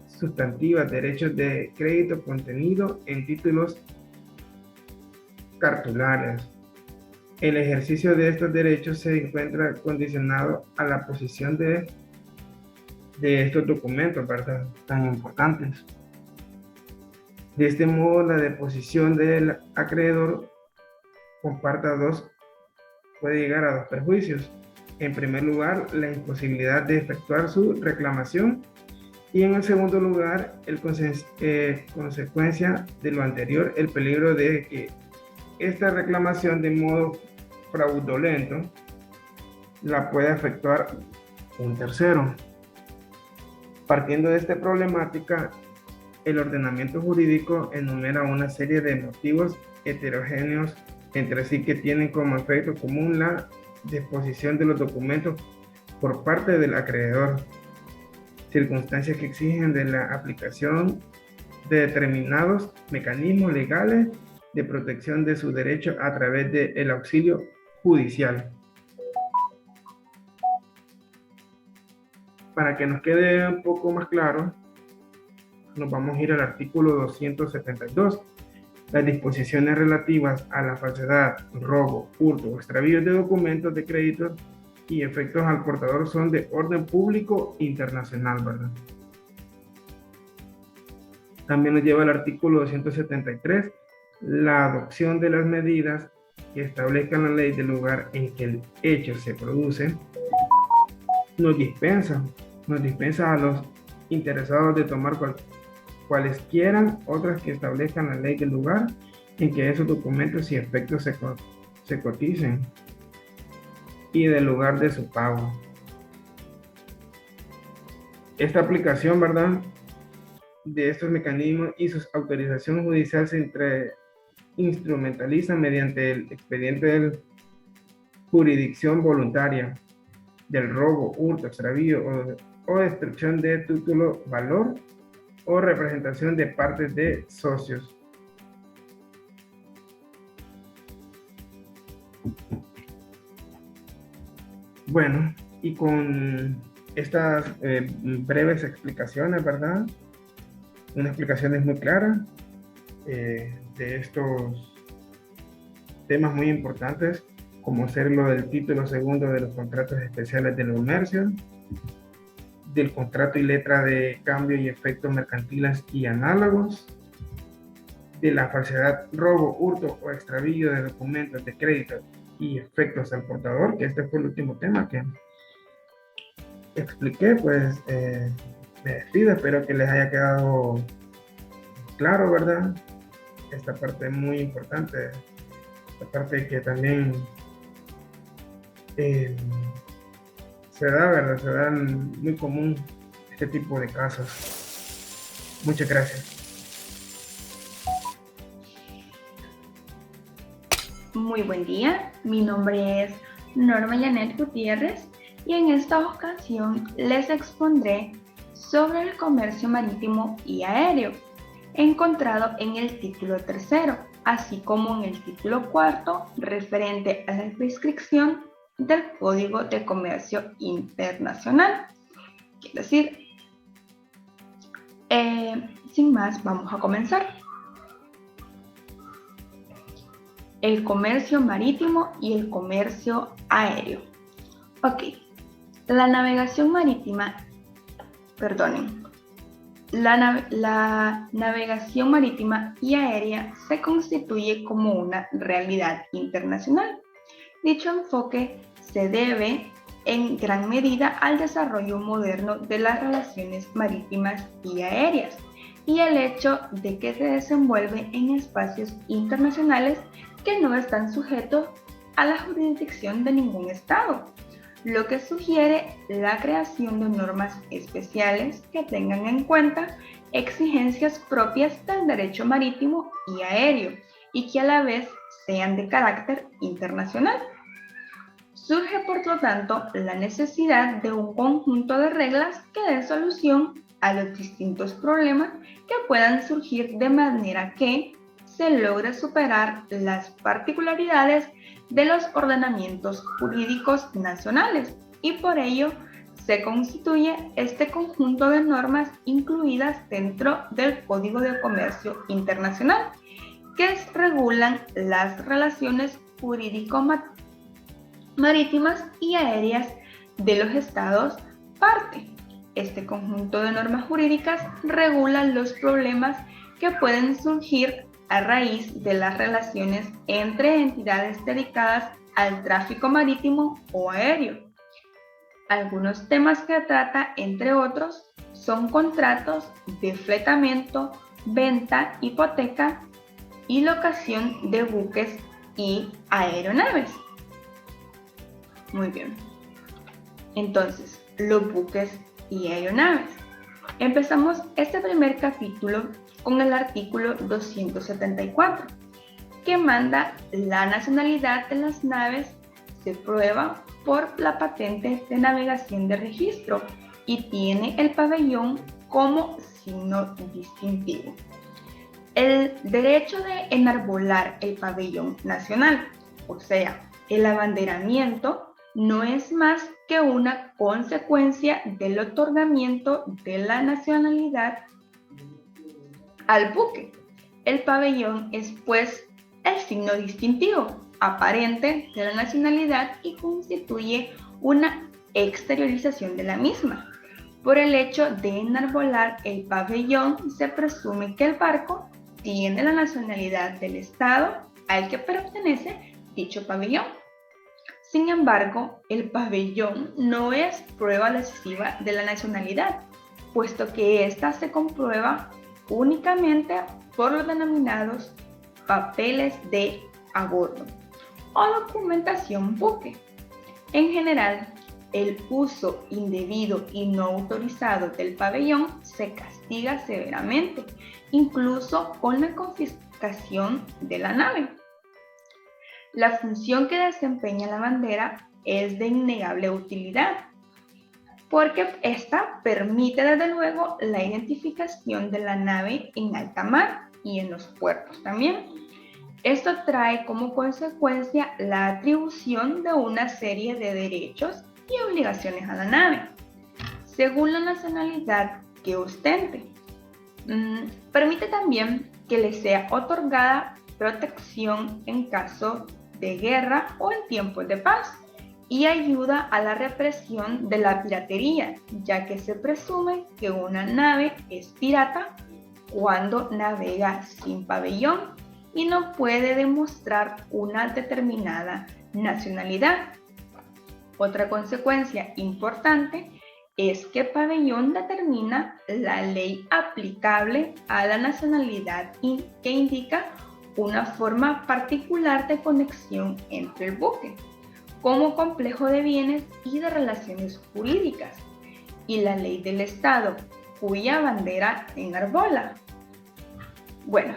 sustantivas, derechos de crédito contenido en títulos cartulares. El ejercicio de estos derechos se encuentra condicionado a la posición de estos documentos, ¿verdad?, tan importantes. De este modo, la deposición del acreedor puede llegar a dos perjuicios. En primer lugar, la imposibilidad de efectuar su reclamación, y en el segundo lugar, consecuencia de lo anterior, el peligro de que esta reclamación de modo fraudulento la puede efectuar un tercero. Partiendo de esta problemática, el ordenamiento jurídico enumera una serie de motivos heterogéneos entre sí que tienen como efecto común la disposición de los documentos por parte del acreedor, circunstancias que exigen de la aplicación de determinados mecanismos legales de protección de su derecho a través del auxilio judicial. Para que nos quede un poco más claro, nos vamos a ir al artículo 272. Las disposiciones relativas a la falsedad, robo, hurto o extravío de documentos de crédito y efectos al portador son de orden público internacional, ¿verdad? También nos lleva al artículo 273, la adopción de las medidas que establezcan la ley del lugar en que el hecho se produce, nos dispensa a los interesados de tomar cualesquiera otras que establezcan la ley del lugar en que esos documentos y efectos se coticen y del lugar de su pago. Esta aplicación, ¿verdad?, de estos mecanismos y su autorización judicial se instrumentaliza mediante el expediente de jurisdicción voluntaria del robo, hurto, extravío o destrucción de título, valor o representación de partes de socios. Bueno, y con estas breves explicaciones, ¿verdad?, unas explicaciones muy claras de estos temas muy importantes, como ser lo del título segundo de los contratos especiales del comercio, del contrato y letra de cambio y efectos mercantiles y análogos, de la falsedad, robo, hurto o extravío de documentos de crédito y efectos al portador, que este fue el último tema que expliqué. Pues me despido, espero que les haya quedado claro, ¿verdad? Esta parte es muy importante, esta parte que también se da, ¿verdad? Se da muy común este tipo de casos. Muchas gracias. Muy buen día, mi nombre es Norma Janet Gutiérrez y en esta ocasión les expondré sobre el comercio marítimo y aéreo, encontrado en el título tercero, así como en el título cuarto, referente a la prescripción del Código de Comercio Internacional. Quiere decir, sin más, vamos a comenzar. El comercio marítimo y el comercio aéreo. Ok, la navegación marítima, la navegación marítima y aérea se constituye como una realidad internacional. Dicho enfoque se debe en gran medida al desarrollo moderno de las relaciones marítimas y aéreas y el hecho de que se desenvuelve en espacios internacionales que no están sujetos a la jurisdicción de ningún Estado, lo que sugiere la creación de normas especiales que tengan en cuenta exigencias propias del derecho marítimo y aéreo y que a la vez sean de carácter internacional. Surge, por lo tanto, la necesidad de un conjunto de reglas que den solución a los distintos problemas que puedan surgir de manera que se logre superar las particularidades de los ordenamientos jurídicos nacionales y por ello se constituye este conjunto de normas incluidas dentro del Código de Comercio Internacional que regulan las relaciones jurídico-marítimas y aéreas de los estados parte. Este conjunto de normas jurídicas regula los problemas que pueden surgir a raíz de las relaciones entre entidades dedicadas al tráfico marítimo o aéreo. Algunos temas que trata, entre otros, son contratos de fletamento, venta, hipoteca y locación de buques y aeronaves. Muy bien. Entonces, los buques y aeronaves. Empezamos este primer capítulo con el artículo 274, que manda la nacionalidad de las naves se prueba por la patente de navegación de registro y tiene el pabellón como signo distintivo. El derecho de enarbolar el pabellón nacional, o sea, el abanderamiento, no es más que una consecuencia del otorgamiento de la nacionalidad al buque. El pabellón es, pues, el signo distintivo aparente de la nacionalidad y constituye una exteriorización de la misma. Por el hecho de enarbolar el pabellón, se presume que el barco tiene la nacionalidad del Estado al que pertenece dicho pabellón. Sin embargo, el pabellón no es prueba decisiva de la nacionalidad, puesto que ésta se comprueba únicamente por los denominados papeles de a bordo o documentación buque. En general, el uso indebido y no autorizado del pabellón se castiga severamente, incluso con la confiscación de la nave. La función que desempeña la bandera es de innegable utilidad, porque esta permite desde luego la identificación de la nave en alta mar y en los puertos también. Esto trae como consecuencia la atribución de una serie de derechos y obligaciones a la nave, según la nacionalidad que ostente. Permite también que le sea otorgada protección en caso de guerra o en tiempos de paz y ayuda a la represión de la piratería, ya que se presume que una nave es pirata cuando navega sin pabellón y no puede demostrar una determinada nacionalidad. Otra consecuencia importante es que pabellón determina la ley aplicable a la nacionalidad que indica una forma particular de conexión entre el buque, como complejo de bienes y de relaciones jurídicas, y la ley del Estado, cuya bandera enarbola. Bueno,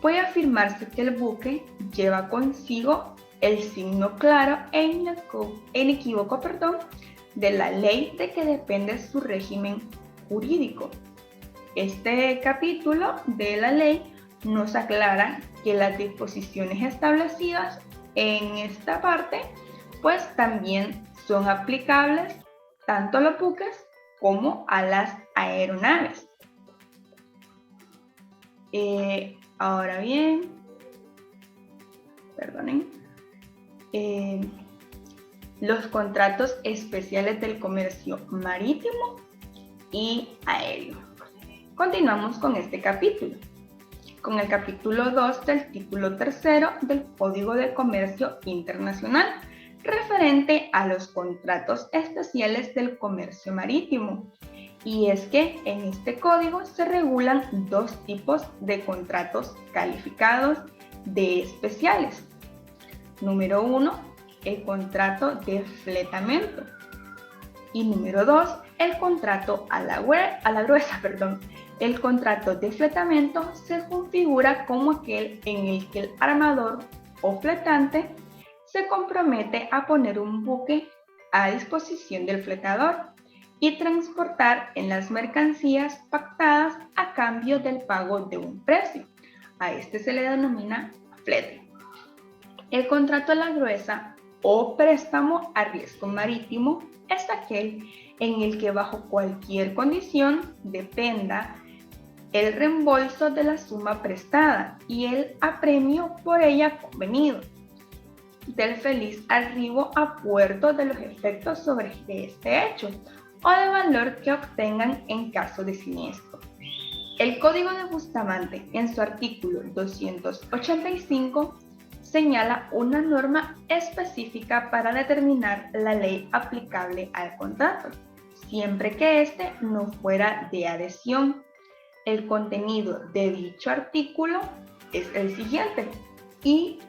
puede afirmarse que el buque lleva consigo el signo claro e inequívoco de la ley de que depende su régimen jurídico. Este capítulo de la ley nos aclara que las disposiciones establecidas en esta parte pues también son aplicables tanto a los buques como a las aeronaves. Ahora bien, perdonen, los contratos especiales del comercio marítimo y aéreo. Continuamos con este capítulo, con el capítulo 2 del título 3 del Código de Comercio Internacional, referente a los contratos especiales del comercio marítimo. Y es que en este código se regulan dos tipos de contratos calificados de especiales. Número 1, el contrato de fletamento. Y número 2, el contrato a la gruesa. El contrato de fletamento se configura como aquel en el que el armador o fletante se compromete a poner un buque a disposición del fletador y transportar en las mercancías pactadas a cambio del pago de un precio. A este se le denomina flete. El contrato a la gruesa o préstamo a riesgo marítimo es aquel en el que bajo cualquier condición dependa el reembolso de la suma prestada y el apremio por ella convenido del feliz arribo a puerto de los efectos sobre este hecho o de valor que obtengan en caso de siniestro. El Código de Bustamante, en su artículo 285, señala una norma específica para determinar la ley aplicable al contrato, siempre que éste no fuera de adhesión. El contenido de dicho artículo es el siguiente, y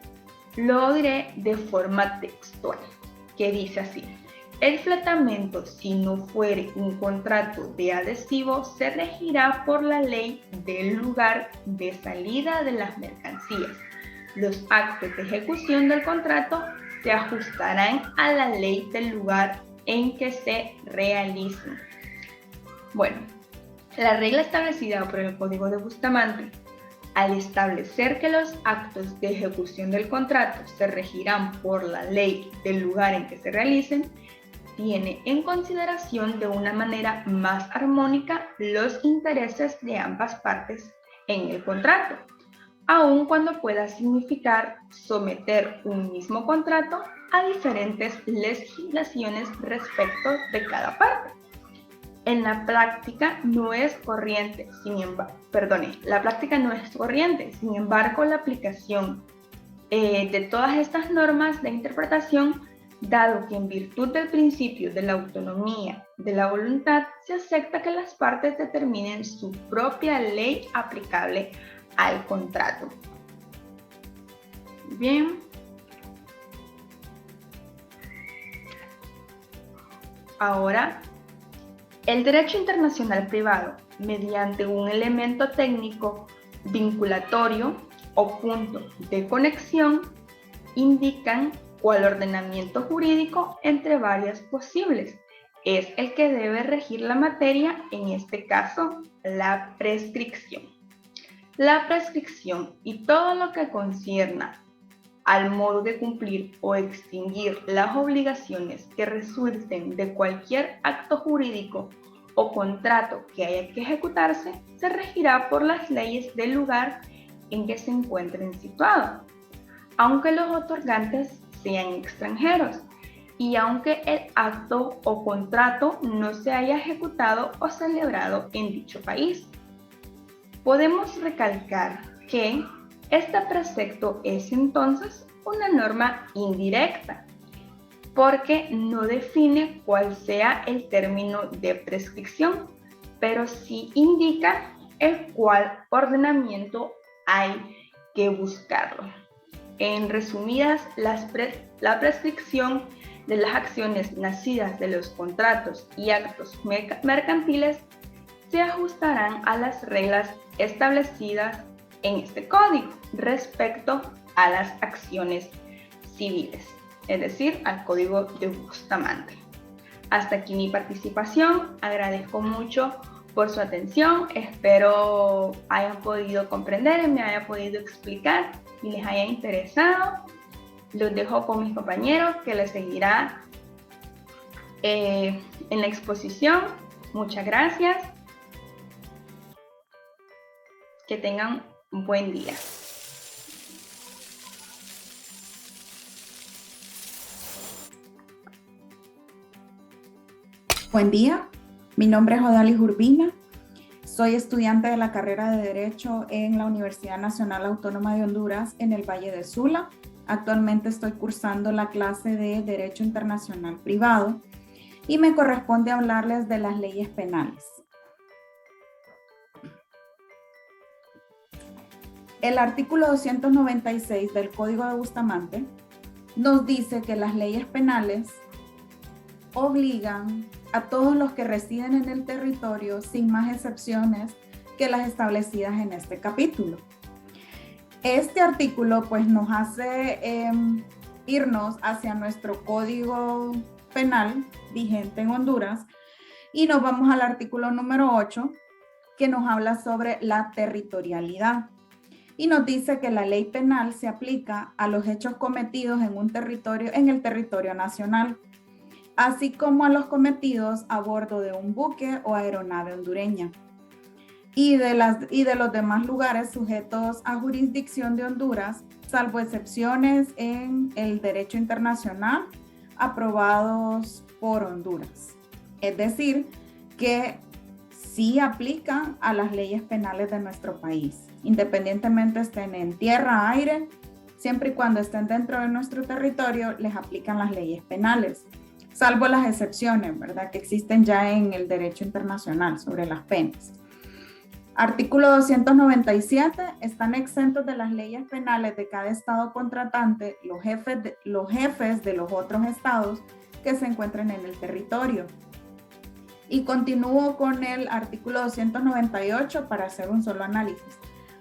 lo diré de forma textual, que dice así: el fletamento, si no fuere un contrato de adhesivo, se regirá por la ley del lugar de salida de las mercancías. Los actos de ejecución del contrato se ajustarán a la ley del lugar en que se realicen. Bueno, la regla establecida por el Código de Bustamante, al establecer que los actos de ejecución del contrato se regirán por la ley del lugar en que se realicen, tiene en consideración de una manera más armónica los intereses de ambas partes en el contrato, aun cuando pueda significar someter un mismo contrato a diferentes legislaciones respecto de cada parte. En la práctica no es corriente, sin embargo, la aplicación de todas estas normas de interpretación, dado que en virtud del principio de la autonomía de la voluntad, se acepta que las partes determinen su propia ley aplicable al contrato. Bien. Ahora, el derecho internacional privado, mediante un elemento técnico vinculatorio o punto de conexión, indican cuál ordenamiento jurídico entre varias posibles es el que debe regir la materia, en este caso, la prescripción. La prescripción y todo lo que concierna al modo de cumplir o extinguir las obligaciones que resulten de cualquier acto jurídico o contrato que haya que ejecutarse, se regirá por las leyes del lugar en que se encuentren situados, aunque los otorgantes sean extranjeros y aunque el acto o contrato no se haya ejecutado o celebrado en dicho país. Podemos recalcar que este precepto es entonces una norma indirecta, porque no define cuál sea el término de prescripción, pero sí indica el cuál ordenamiento hay que buscarlo. En resumidas, la prescripción de las acciones nacidas de los contratos y actos mercantiles se ajustarán a las reglas establecidas en este código respecto a las acciones civiles, es decir, al Código de Bustamante. Hasta aquí mi participación. Agradezco mucho por su atención. Espero hayan podido comprender y me haya podido explicar y les haya interesado. Los dejo con mis compañeros que les seguirá en la exposición. Muchas gracias. Que tengan un buen día. Buen día, mi nombre es Odalis Urbina, soy estudiante de la carrera de Derecho en la Universidad Nacional Autónoma de Honduras en el Valle de Sula. Actualmente estoy cursando la clase de Derecho Internacional Privado y me corresponde hablarles de las leyes penales. El artículo 296 del Código de Bustamante nos dice que las leyes penales obligan a todos los que residen en el territorio, sin más excepciones que las establecidas en este capítulo. Este artículo pues nos hace irnos hacia nuestro Código Penal vigente en Honduras y nos vamos al artículo número 8 que nos habla sobre la territorialidad y nos dice que la ley penal se aplica a los hechos cometidos en el territorio nacional, así como a los cometidos a bordo de un buque o aeronave hondureña y de los demás lugares sujetos a jurisdicción de Honduras, salvo excepciones en el derecho internacional aprobados por Honduras. Es decir, que sí aplican a las leyes penales de nuestro país, independientemente estén en tierra, aire, siempre y cuando estén dentro de nuestro territorio, les aplican las leyes penales. Salvo las excepciones, ¿verdad?, que existen ya en el derecho internacional sobre las penas. Artículo 297, están exentos de las leyes penales de cada estado contratante los jefes de los otros estados que se encuentren en el territorio. Y continúo con el artículo 298 para hacer un solo análisis.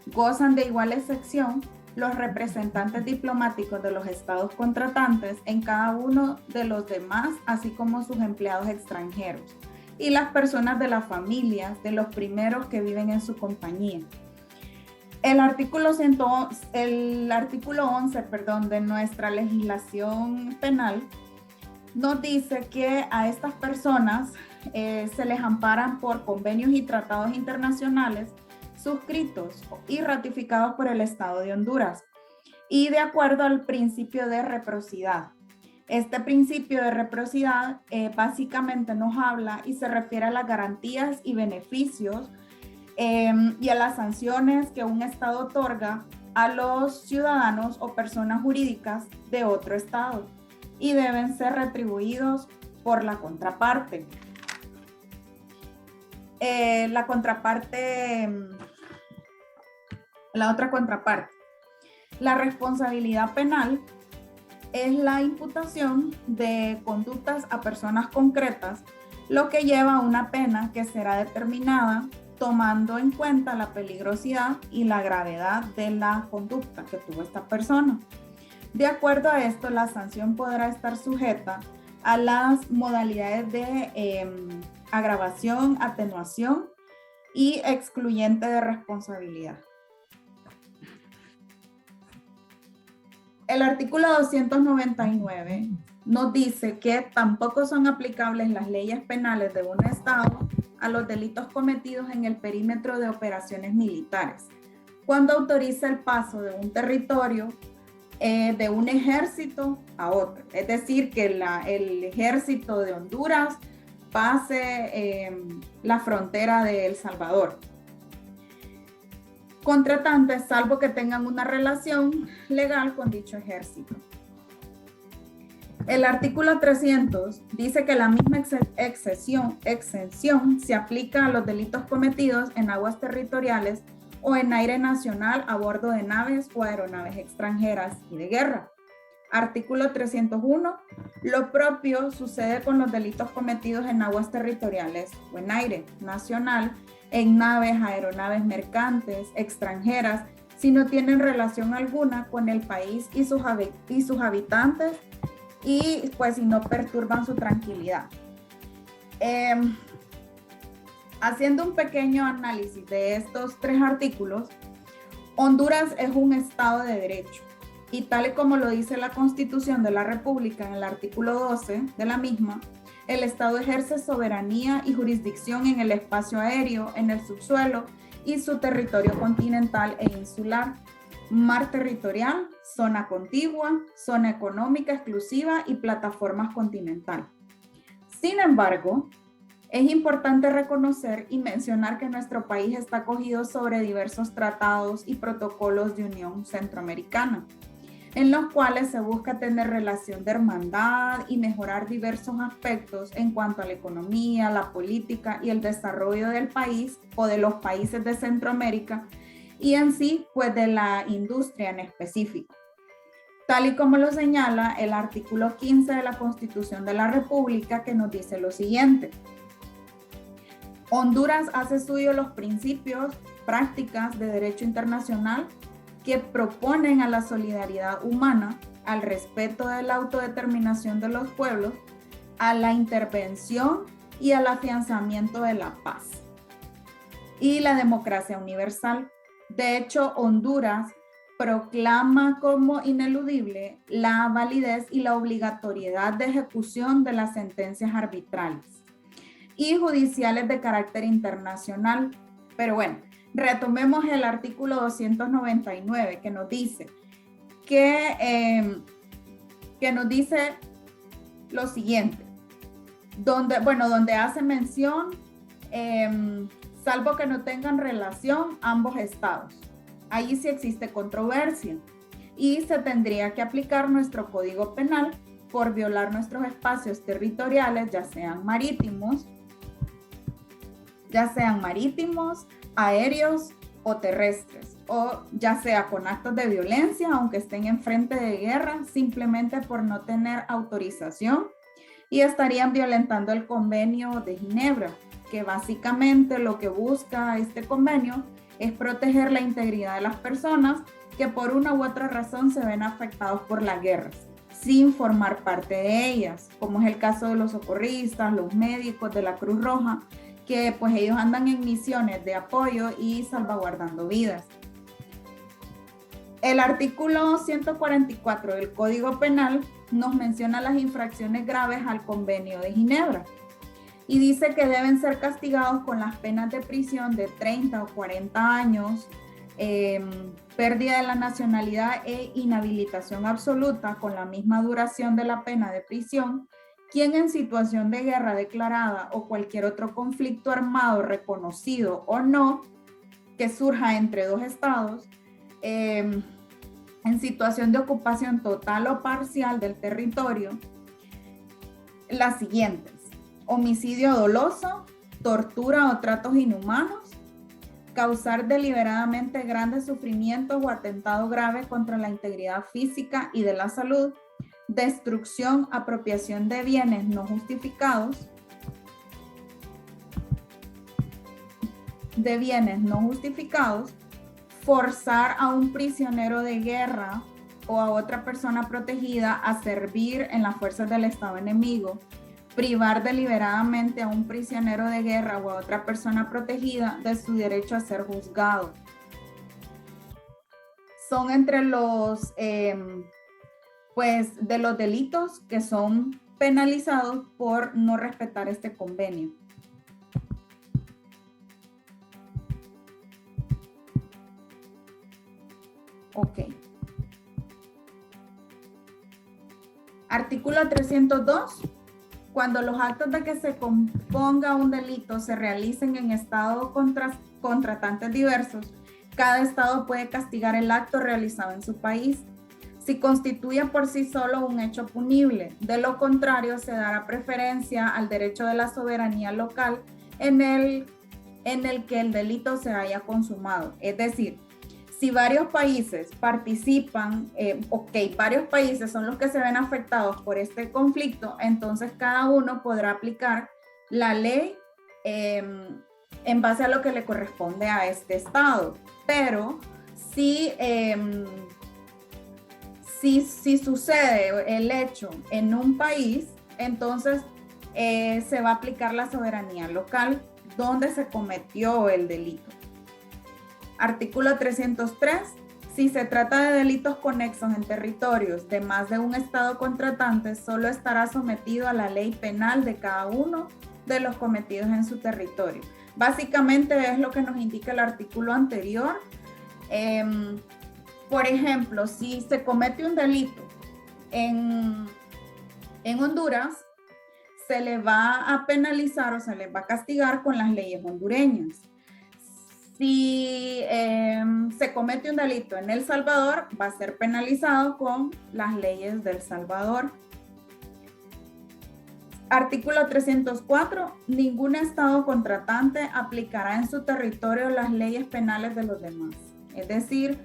Gozan de igual excepción los representantes diplomáticos de los estados contratantes en cada uno de los demás, así como sus empleados extranjeros y las personas de las familias de los primeros que viven en su compañía. El artículo 11, de nuestra legislación penal nos dice que a estas personas se les amparan por convenios y tratados internacionales suscritos y ratificados por el Estado de Honduras y de acuerdo al principio de reciprocidad. Este principio de reciprocidad básicamente nos habla y se refiere a las garantías y beneficios y a las sanciones que un Estado otorga a los ciudadanos o personas jurídicas de otro Estado y deben ser retribuidos por la contraparte. La otra contraparte. La responsabilidad penal es la imputación de conductas a personas concretas, lo que lleva a una pena que será determinada tomando en cuenta la peligrosidad y la gravedad de la conducta que tuvo esta persona. De acuerdo a esto, la sanción podrá estar sujeta a las modalidades de agravación, atenuación y excluyente de responsabilidad. El artículo 299 nos dice que tampoco son aplicables las leyes penales de un Estado a los delitos cometidos en el perímetro de operaciones militares, cuando autoriza el paso de un territorio de un ejército a otro. Es decir, que el ejército de Honduras pase la frontera de El Salvador. Contratantes, salvo que tengan una relación legal con dicho ejército. El artículo 300 dice que la misma exención se aplica a los delitos cometidos en aguas territoriales o en aire nacional a bordo de naves o aeronaves extranjeras y de guerra. Artículo 301. Lo propio sucede con los delitos cometidos en aguas territoriales o en aire nacional, en naves, aeronaves mercantes, extranjeras, si no tienen relación alguna con el país y sus habitantes y pues si no perturban su tranquilidad. Haciendo un pequeño análisis de estos tres artículos, Honduras es un Estado de Derecho y tal y como lo dice la Constitución de la República en el artículo 12 de la misma, el Estado ejerce soberanía y jurisdicción en el espacio aéreo, en el subsuelo y su territorio continental e insular, mar territorial, zona contigua, zona económica exclusiva y plataformas continental. Sin embargo, es importante reconocer y mencionar que nuestro país está acogido sobre diversos tratados y protocolos de Unión Centroamericana, en los cuales se busca tener relación de hermandad y mejorar diversos aspectos en cuanto a la economía, la política y el desarrollo del país o de los países de Centroamérica y en sí, pues de la industria en específico. Tal y como lo señala el artículo 15 de la Constitución de la República, que nos dice lo siguiente: Honduras hace suyo los principios, prácticas de derecho internacional que proponen a la solidaridad humana, al respeto de la autodeterminación de los pueblos, a la intervención y al afianzamiento de la paz y la democracia universal. De hecho, Honduras proclama como ineludible la validez y la obligatoriedad de ejecución de las sentencias arbitrales y judiciales de carácter internacional. Pero bueno, retomemos el artículo 299 que nos dice lo siguiente, donde hace mención, salvo que no tengan relación ambos estados. Ahí sí existe controversia y se tendría que aplicar nuestro Código Penal por violar nuestros espacios territoriales, ya sean marítimos, aéreos o terrestres, o ya sea con actos de violencia, aunque estén en frente de guerra, simplemente por no tener autorización, y estarían violentando el Convenio de Ginebra, que básicamente lo que busca este convenio es proteger la integridad de las personas que por una u otra razón se ven afectados por las guerras, sin formar parte de ellas, como es el caso de los socorristas, los médicos de la Cruz Roja, que pues ellos andan en misiones de apoyo y salvaguardando vidas. El artículo 144 del Código Penal nos menciona las infracciones graves al Convenio de Ginebra y dice que deben ser castigados con las penas de prisión de 30 o 40 años, pérdida de la nacionalidad e inhabilitación absoluta con la misma duración de la pena de prisión, quien en situación de guerra declarada o cualquier otro conflicto armado reconocido o no que surja entre dos estados, en situación de ocupación total o parcial del territorio, las siguientes: homicidio doloso, tortura o tratos inhumanos, causar deliberadamente grandes sufrimientos o atentado grave contra la integridad física y de la salud, destrucción, apropiación de bienes no justificados, forzar a un prisionero de guerra o a otra persona protegida a servir en las fuerzas del Estado enemigo, privar deliberadamente a un prisionero de guerra o a otra persona protegida de su derecho a ser juzgado. Son entre los de los delitos que son penalizados por no respetar este convenio. Ok. Artículo 302. Cuando los actos de que se componga un delito se realicen en estados contratantes diversos, cada estado puede castigar el acto realizado en su país si constituye por sí solo un hecho punible. De lo contrario, se dará preferencia al derecho de la soberanía local en el que el delito se haya consumado. Es decir, si varios países participan, varios países son los que se ven afectados por este conflicto, entonces cada uno podrá aplicar la ley en base a lo que le corresponde a este estado. Pero si sucede el hecho en un país, entonces se va a aplicar la soberanía local donde se cometió el delito. Artículo 303. Si se trata de delitos conexos en territorios de más de un estado contratante, solo estará sometido a la ley penal de cada uno de los cometidos en su territorio. Básicamente es lo que nos indica el artículo anterior. Por ejemplo, si se comete un delito en Honduras, se le va a penalizar o se le va a castigar con las leyes hondureñas. Si se comete un delito en El Salvador, va a ser penalizado con las leyes de El Salvador. Artículo 304. Ningún estado contratante aplicará en su territorio las leyes penales de los demás. Es decir,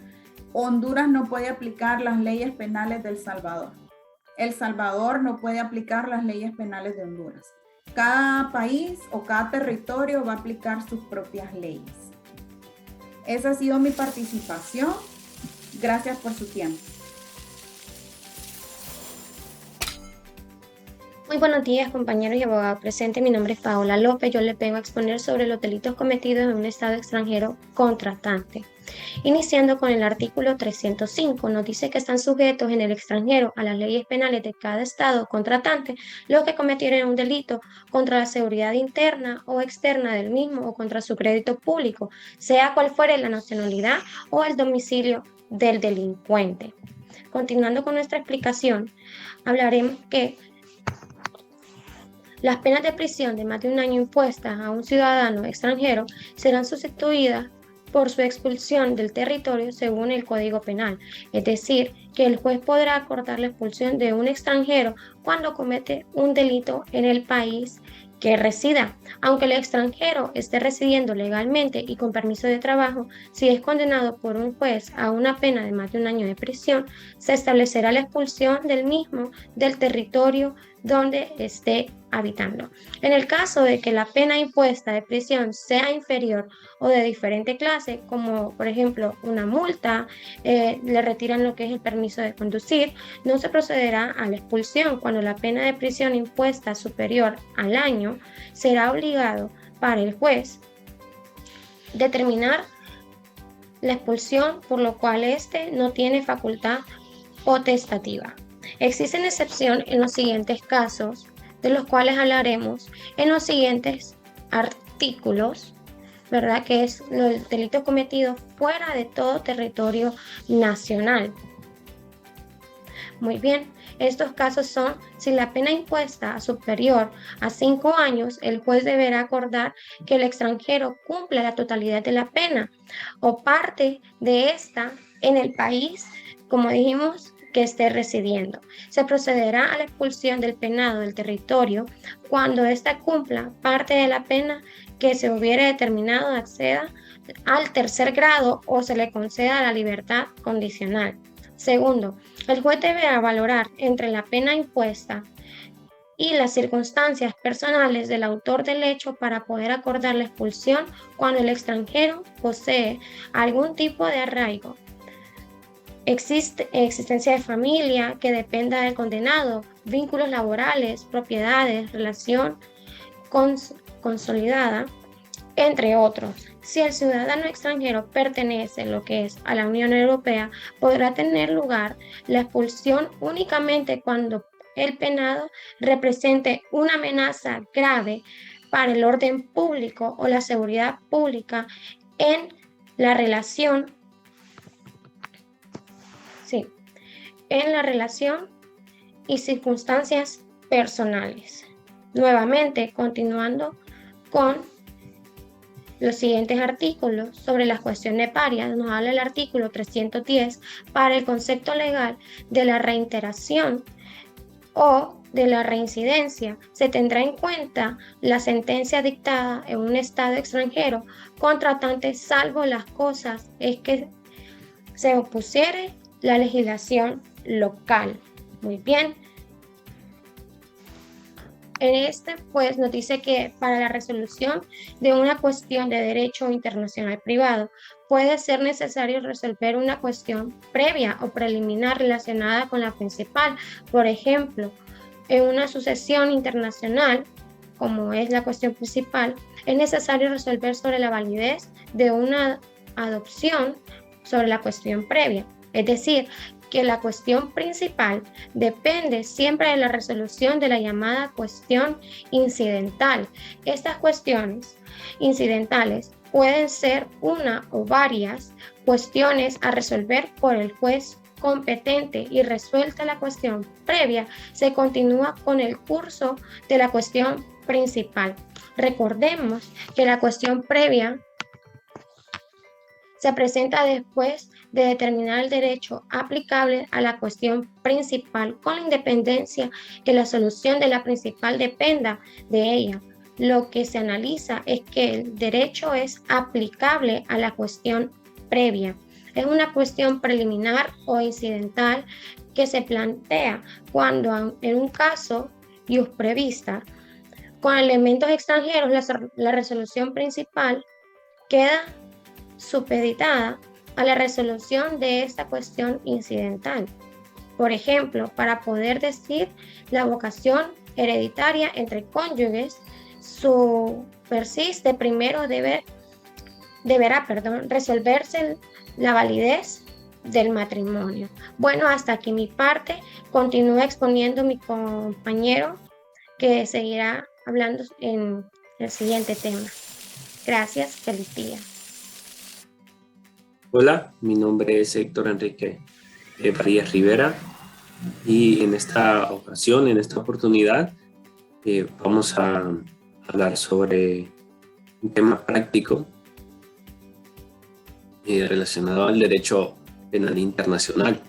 Honduras no puede aplicar las leyes penales de El Salvador. El Salvador no puede aplicar las leyes penales de Honduras. Cada país o cada territorio va a aplicar sus propias leyes. Esa ha sido mi participación. Gracias por su tiempo. Muy buenos días, compañeros y abogados presentes. Mi nombre es Paola López. Yo les vengo a exponer sobre los delitos cometidos en un estado extranjero contratante. Iniciando con el artículo 305, nos dice que están sujetos en el extranjero a las leyes penales de cada estado contratante los que cometieron un delito contra la seguridad interna o externa del mismo o contra su crédito público, sea cual fuere la nacionalidad o el domicilio del delincuente. Continuando con nuestra explicación, hablaremos que las penas de prisión de más de un año impuestas a un ciudadano extranjero serán sustituidas por su expulsión del territorio según el Código Penal. Es decir, que el juez podrá acordar la expulsión de un extranjero cuando comete un delito en el país que resida, aunque el extranjero esté residiendo legalmente y con permiso de trabajo. Si es condenado por un juez a una pena de más de un año de prisión, se establecerá la expulsión del mismo del territorio donde esté habitando. En el caso de que la pena impuesta de prisión sea inferior o de diferente clase, como por ejemplo una multa, le retiran lo que es el permiso de conducir, no se procederá a la expulsión. Cuando la pena de prisión impuesta superior al año, será obligado para el juez determinar la expulsión, por lo cual éste no tiene facultad potestativa. Existen excepciones en los siguientes casos, de los cuales hablaremos en los siguientes artículos, ¿verdad? Que es los delitos cometidos fuera de todo territorio nacional. Muy bien, estos casos son: si la pena impuesta es superior a 5 años, el juez deberá acordar que el extranjero cumpla la totalidad de la pena o parte de esta en el país, como dijimos, que esté residiendo. Se procederá a la expulsión del penado del territorio cuando ésta cumpla parte de la pena que se hubiere determinado, acceda al tercer grado o se le conceda la libertad condicional. Segundo, el juez deberá valorar entre la pena impuesta y las circunstancias personales del autor del hecho para poder acordar la expulsión cuando el extranjero posee algún tipo de arraigo, existencia de familia que dependa del condenado, vínculos laborales, propiedades, relación consolidada, entre otros. Si el ciudadano extranjero pertenece lo que es a la Unión Europea, podrá tener lugar la expulsión únicamente cuando el penado represente una amenaza grave para el orden público o la seguridad pública en la relación y circunstancias personales. Nuevamente, continuando con los siguientes artículos sobre las cuestiones parias, nos habla el artículo 310 para el concepto legal de la reiteración o de la reincidencia. Se tendrá en cuenta la sentencia dictada en un estado extranjero contratante, salvo las cosas es que se opusiere la legislación local. Muy bien. En este, pues, nos dice que para la resolución de una cuestión de derecho internacional privado puede ser necesario resolver una cuestión previa o preliminar relacionada con la principal. Por ejemplo, en una sucesión internacional, como es la cuestión principal, es necesario resolver sobre la validez de una adopción sobre la cuestión previa. Es decir, que la cuestión principal depende siempre de la resolución de la llamada cuestión incidental. Estas cuestiones incidentales pueden ser una o varias cuestiones a resolver por el juez competente, y resuelta la cuestión previa, se continúa con el curso de la cuestión principal. Recordemos que la cuestión previa se presenta después de determinar el derecho aplicable a la cuestión principal, con la independencia que la solución de la principal dependa de ella. Lo que se analiza es que el derecho es aplicable a la cuestión previa. Es una cuestión preliminar o incidental que se plantea cuando en un caso ius prevista con elementos extranjeros la resolución principal queda supeditada a la resolución de esta cuestión incidental. Por ejemplo, para poder decir la vocación hereditaria entre cónyuges, su persiste primero deberá resolverse la validez del matrimonio. Bueno, hasta aquí mi parte. Continúa exponiendo mi compañero, que seguirá hablando en el siguiente tema. Gracias, feliz día. Hola, mi nombre es Héctor Enrique Varías Rivera, y en esta ocasión, en esta oportunidad, vamos a hablar sobre un tema práctico relacionado al derecho penal internacional.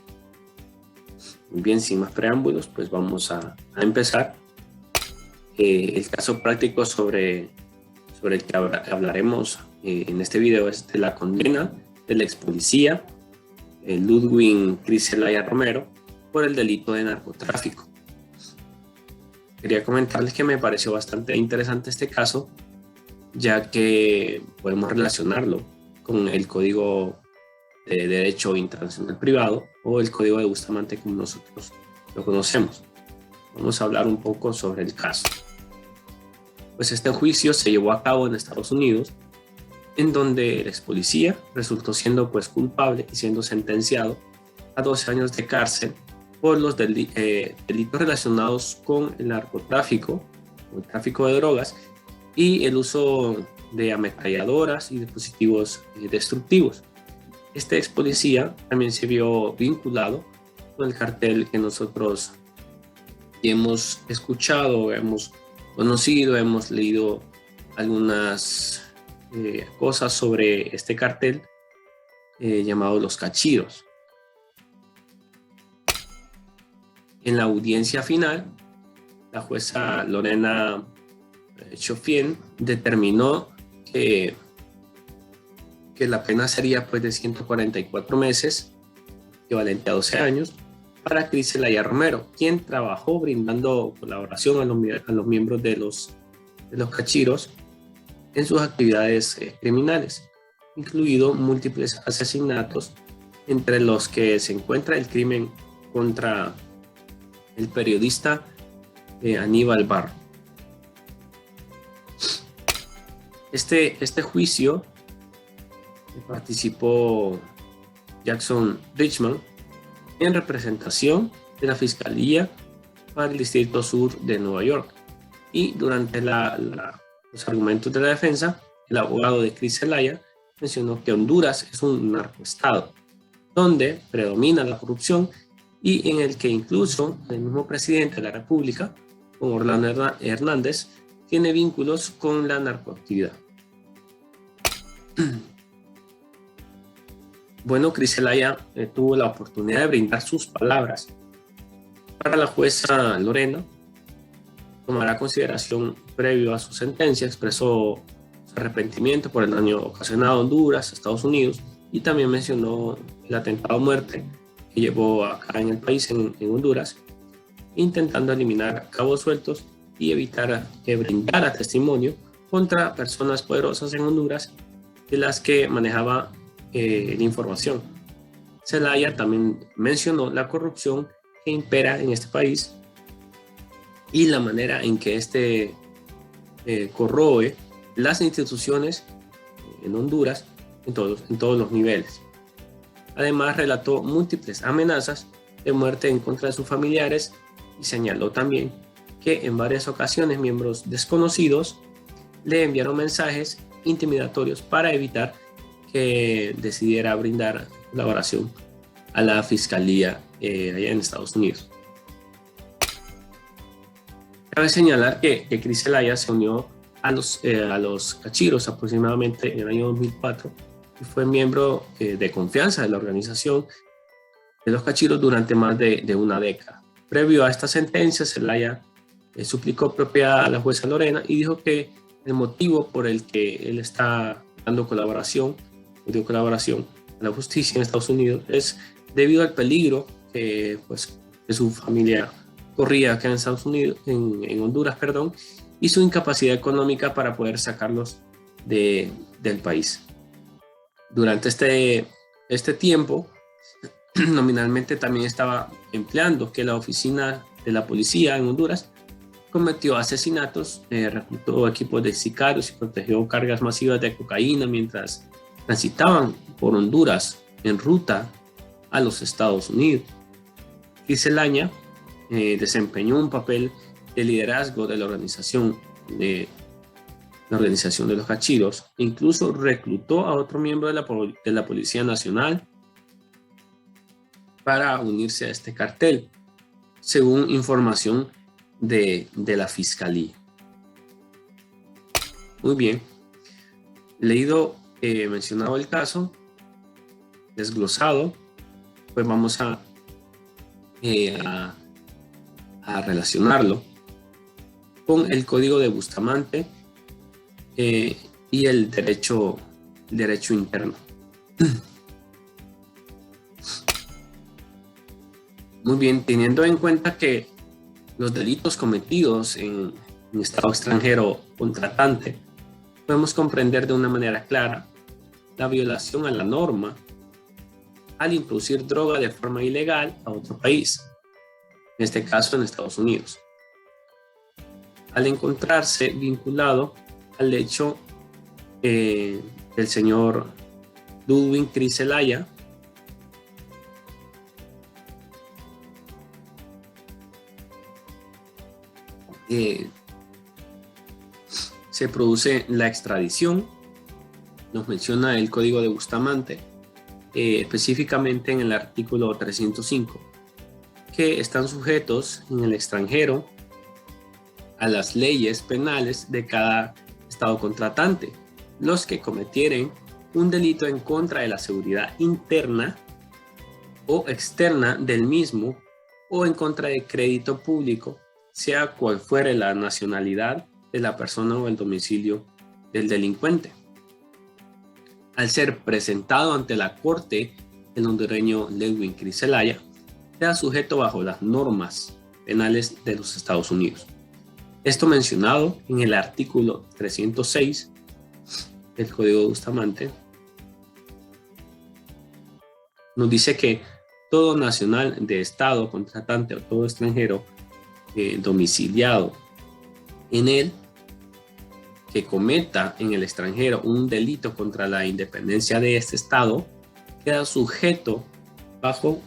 Muy bien, sin más preámbulos, pues vamos a empezar. El caso práctico sobre el que hablaremos en este video es de la condena del ex policía Ludwig Criselaya Romero por el delito de narcotráfico. Quería comentarles que me pareció bastante interesante este caso, ya que podemos relacionarlo con el Código de Derecho Internacional Privado, o el Código de Bustamante como nosotros lo conocemos. Vamos a hablar un poco sobre el caso. Pues este juicio se llevó a cabo en Estados Unidos, en donde el ex policía resultó siendo culpable y siendo sentenciado a 12 años de cárcel por los delitos relacionados con el narcotráfico, o el tráfico de drogas, y el uso de ametralladoras y dispositivos destructivos. Este ex policía también se vio vinculado con el cartel que nosotros hemos escuchado, hemos conocido, hemos leído algunas cosas sobre este cartel llamado Los Cachiros. En la audiencia final, la jueza Lorena Chofien determinó que la pena sería de 144 meses, equivalente a 12 años, para Criselaya Romero, quien trabajó brindando colaboración a los miembros de los cachiros en sus actividades criminales, incluido múltiples asesinatos, entre los que se encuentra el crimen contra el periodista Aníbal Barro. Este juicio participó Jackson Richman en representación de la Fiscalía para el Distrito Sur de Nueva York, y durante los argumentos de la defensa, el abogado de Criselaya mencionó que Honduras es un narcoestado donde predomina la corrupción, y en el que incluso el mismo presidente de la República, como Orlando Hernández, tiene vínculos con la narcoactividad. Bueno, Criselaya tuvo la oportunidad de brindar sus palabras. Para la jueza Lorena, tomará consideración previo a su sentencia, expresó su arrepentimiento por el daño ocasionado a Honduras, Estados Unidos, y también mencionó el atentado a muerte que llevó acá en el país, en Honduras, intentando eliminar cabos sueltos y evitar que brindara testimonio contra personas poderosas en Honduras de las que manejaba la información. Zelaya también mencionó la corrupción que impera en este país y la manera en que corroe las instituciones en Honduras en todos los niveles. Además, relató múltiples amenazas de muerte en contra de sus familiares y señaló también que en varias ocasiones miembros desconocidos le enviaron mensajes intimidatorios para evitar que decidiera brindar colaboración a la fiscalía allá en Estados Unidos. Cabe señalar que Cris Zelaya se unió a los Cachiros aproximadamente en el año 2004 y fue miembro de confianza de la organización de los Cachiros durante más de una década. Previo a esta sentencia, Zelaya suplicó propiedad a la jueza Lorena y dijo que el motivo por el que él está dando colaboración a la justicia en Estados Unidos es debido al peligro que su familia corría acá en Estados Unidos, en Honduras, perdón, y su incapacidad económica para poder sacarlos del país. Durante este tiempo, nominalmente también estaba empleando que la oficina de la policía en Honduras cometió asesinatos, reclutó equipos de sicarios y protegió cargas masivas de cocaína mientras transitaban por Honduras en ruta a los Estados Unidos. Cris Zelaya desempeñó un papel de liderazgo de la organización de los Cachiros, incluso reclutó a otro miembro de la Policía Nacional para unirse a este cartel, según información de la Fiscalía. Muy bien, mencionado el caso, desglosado, pues vamos a relacionarlo con el Código de Bustamante y el derecho interno. Muy bien, teniendo en cuenta que los delitos cometidos en estado extranjero contratante, podemos comprender de una manera clara la violación a la norma al introducir droga de forma ilegal a otro país, en este caso en Estados Unidos, al encontrarse vinculado al hecho del señor Ludwig Cris Zelaya, se produce la extradición. Nos menciona el Código de Bustamante, específicamente en el artículo 305, que están sujetos en el extranjero a las leyes penales de cada estado contratante, los que cometieren un delito en contra de la seguridad interna o externa del mismo o en contra de crédito público, sea cual fuere la nacionalidad de la persona o el domicilio del delincuente. Al ser presentado ante la corte, el hondureño Ludwig Cris Zelaya queda sujeto bajo las normas penales de los Estados Unidos. Esto mencionado en el artículo 306 del Código de Bustamante nos dice que todo nacional de estado contratante o todo extranjero domiciliado en él que cometa en el extranjero un delito contra la independencia de este estado queda sujeto bajo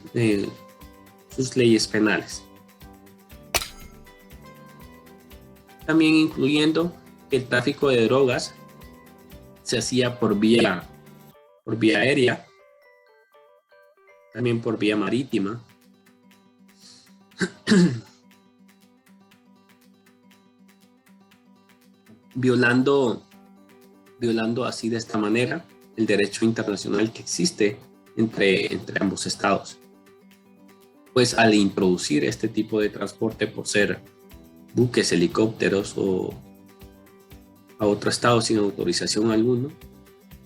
sus leyes penales. También incluyendo que el tráfico de drogas se hacía por vía aérea, también por vía marítima, violando así de esta manera el derecho internacional que existe entre ambos estados. Pues al introducir este tipo de transporte por ser buques, helicópteros o a otro estado sin autorización alguna,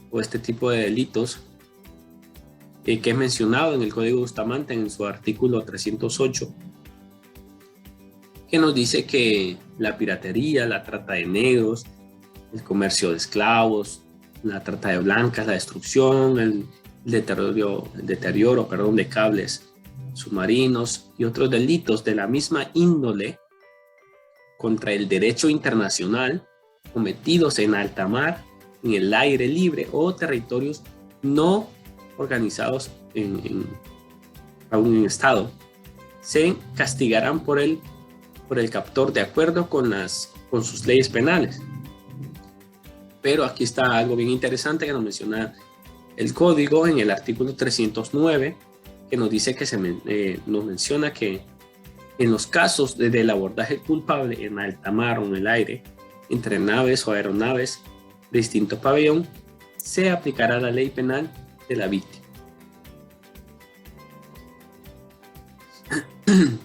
o este tipo de delitos que es mencionado en el Código Bustamante en su artículo 308, que nos dice que la piratería, la trata de negros, el comercio de esclavos, la trata de blancas, la destrucción, el deterioro de cables submarinos y otros delitos de la misma índole contra el derecho internacional cometidos en alta mar, en el aire libre o territorios no organizados aún en Estado, se castigarán por el captor de acuerdo con sus leyes penales. Pero aquí está algo bien interesante que nos menciona el código en el artículo 309, que nos dice que nos menciona que en los casos del abordaje culpable en alta mar o en el aire, entre naves o aeronaves de distinto pabellón, se aplicará la ley penal de la víctima.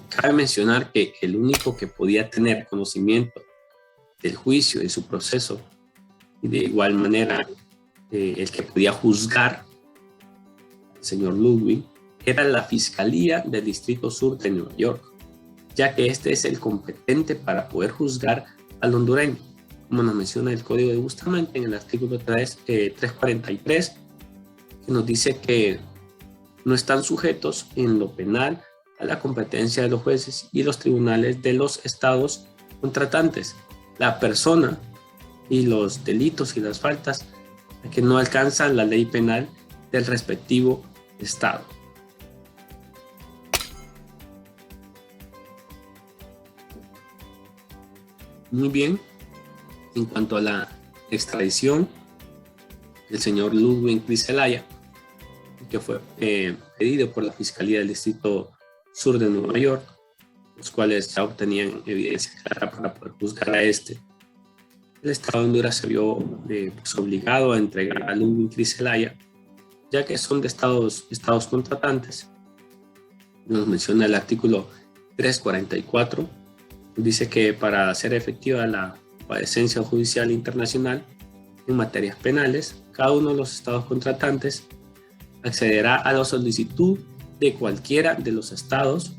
Cabe mencionar que el único que podía tener conocimiento del juicio y su proceso, y de igual manera el que podía juzgar al señor Ludwig, era la Fiscalía del Distrito Sur de Nueva York, ya que este es el competente para poder juzgar al hondureño, como nos menciona el Código de Bustamante en el artículo 343, que nos dice que no están sujetos en lo penal a la competencia de los jueces y los tribunales de los estados contratantes, la persona y los delitos y las faltas que no alcanzan la ley penal del respectivo estado. Muy bien, en cuanto a la extradición del señor Ludwig Criselaya, que fue pedido por la Fiscalía del Distrito Sur de Nueva York, los cuales ya obtenían evidencia clara para poder juzgar a este. El Estado de Honduras se vio obligado a entregar a Ludwig Criselaya, ya que son de estados contratantes. Nos menciona el artículo 344, dice que para hacer efectiva la comparecencia judicial internacional en materias penales, cada uno de los estados contratantes accederá a la solicitud de cualquiera de los estados,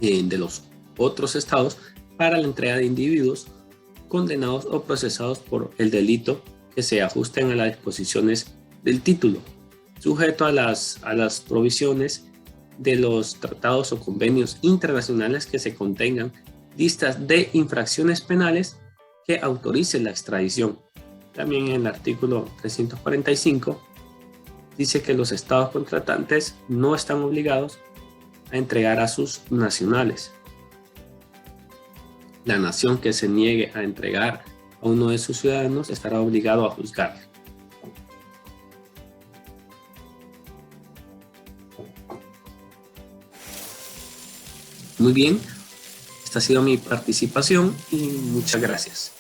de los otros estados, para la entrega de individuos condenados o procesados por el delito que se ajusten a las disposiciones del título, sujeto a las provisiones de los tratados o convenios internacionales que se contengan listas de infracciones penales que autoricen la extradición. También en el artículo 345 dice que los estados contratantes no están obligados a entregar a sus nacionales. La nación que se niegue a entregar a uno de sus ciudadanos estará obligado a juzgar. Muy bien, esta ha sido mi participación y muchas gracias.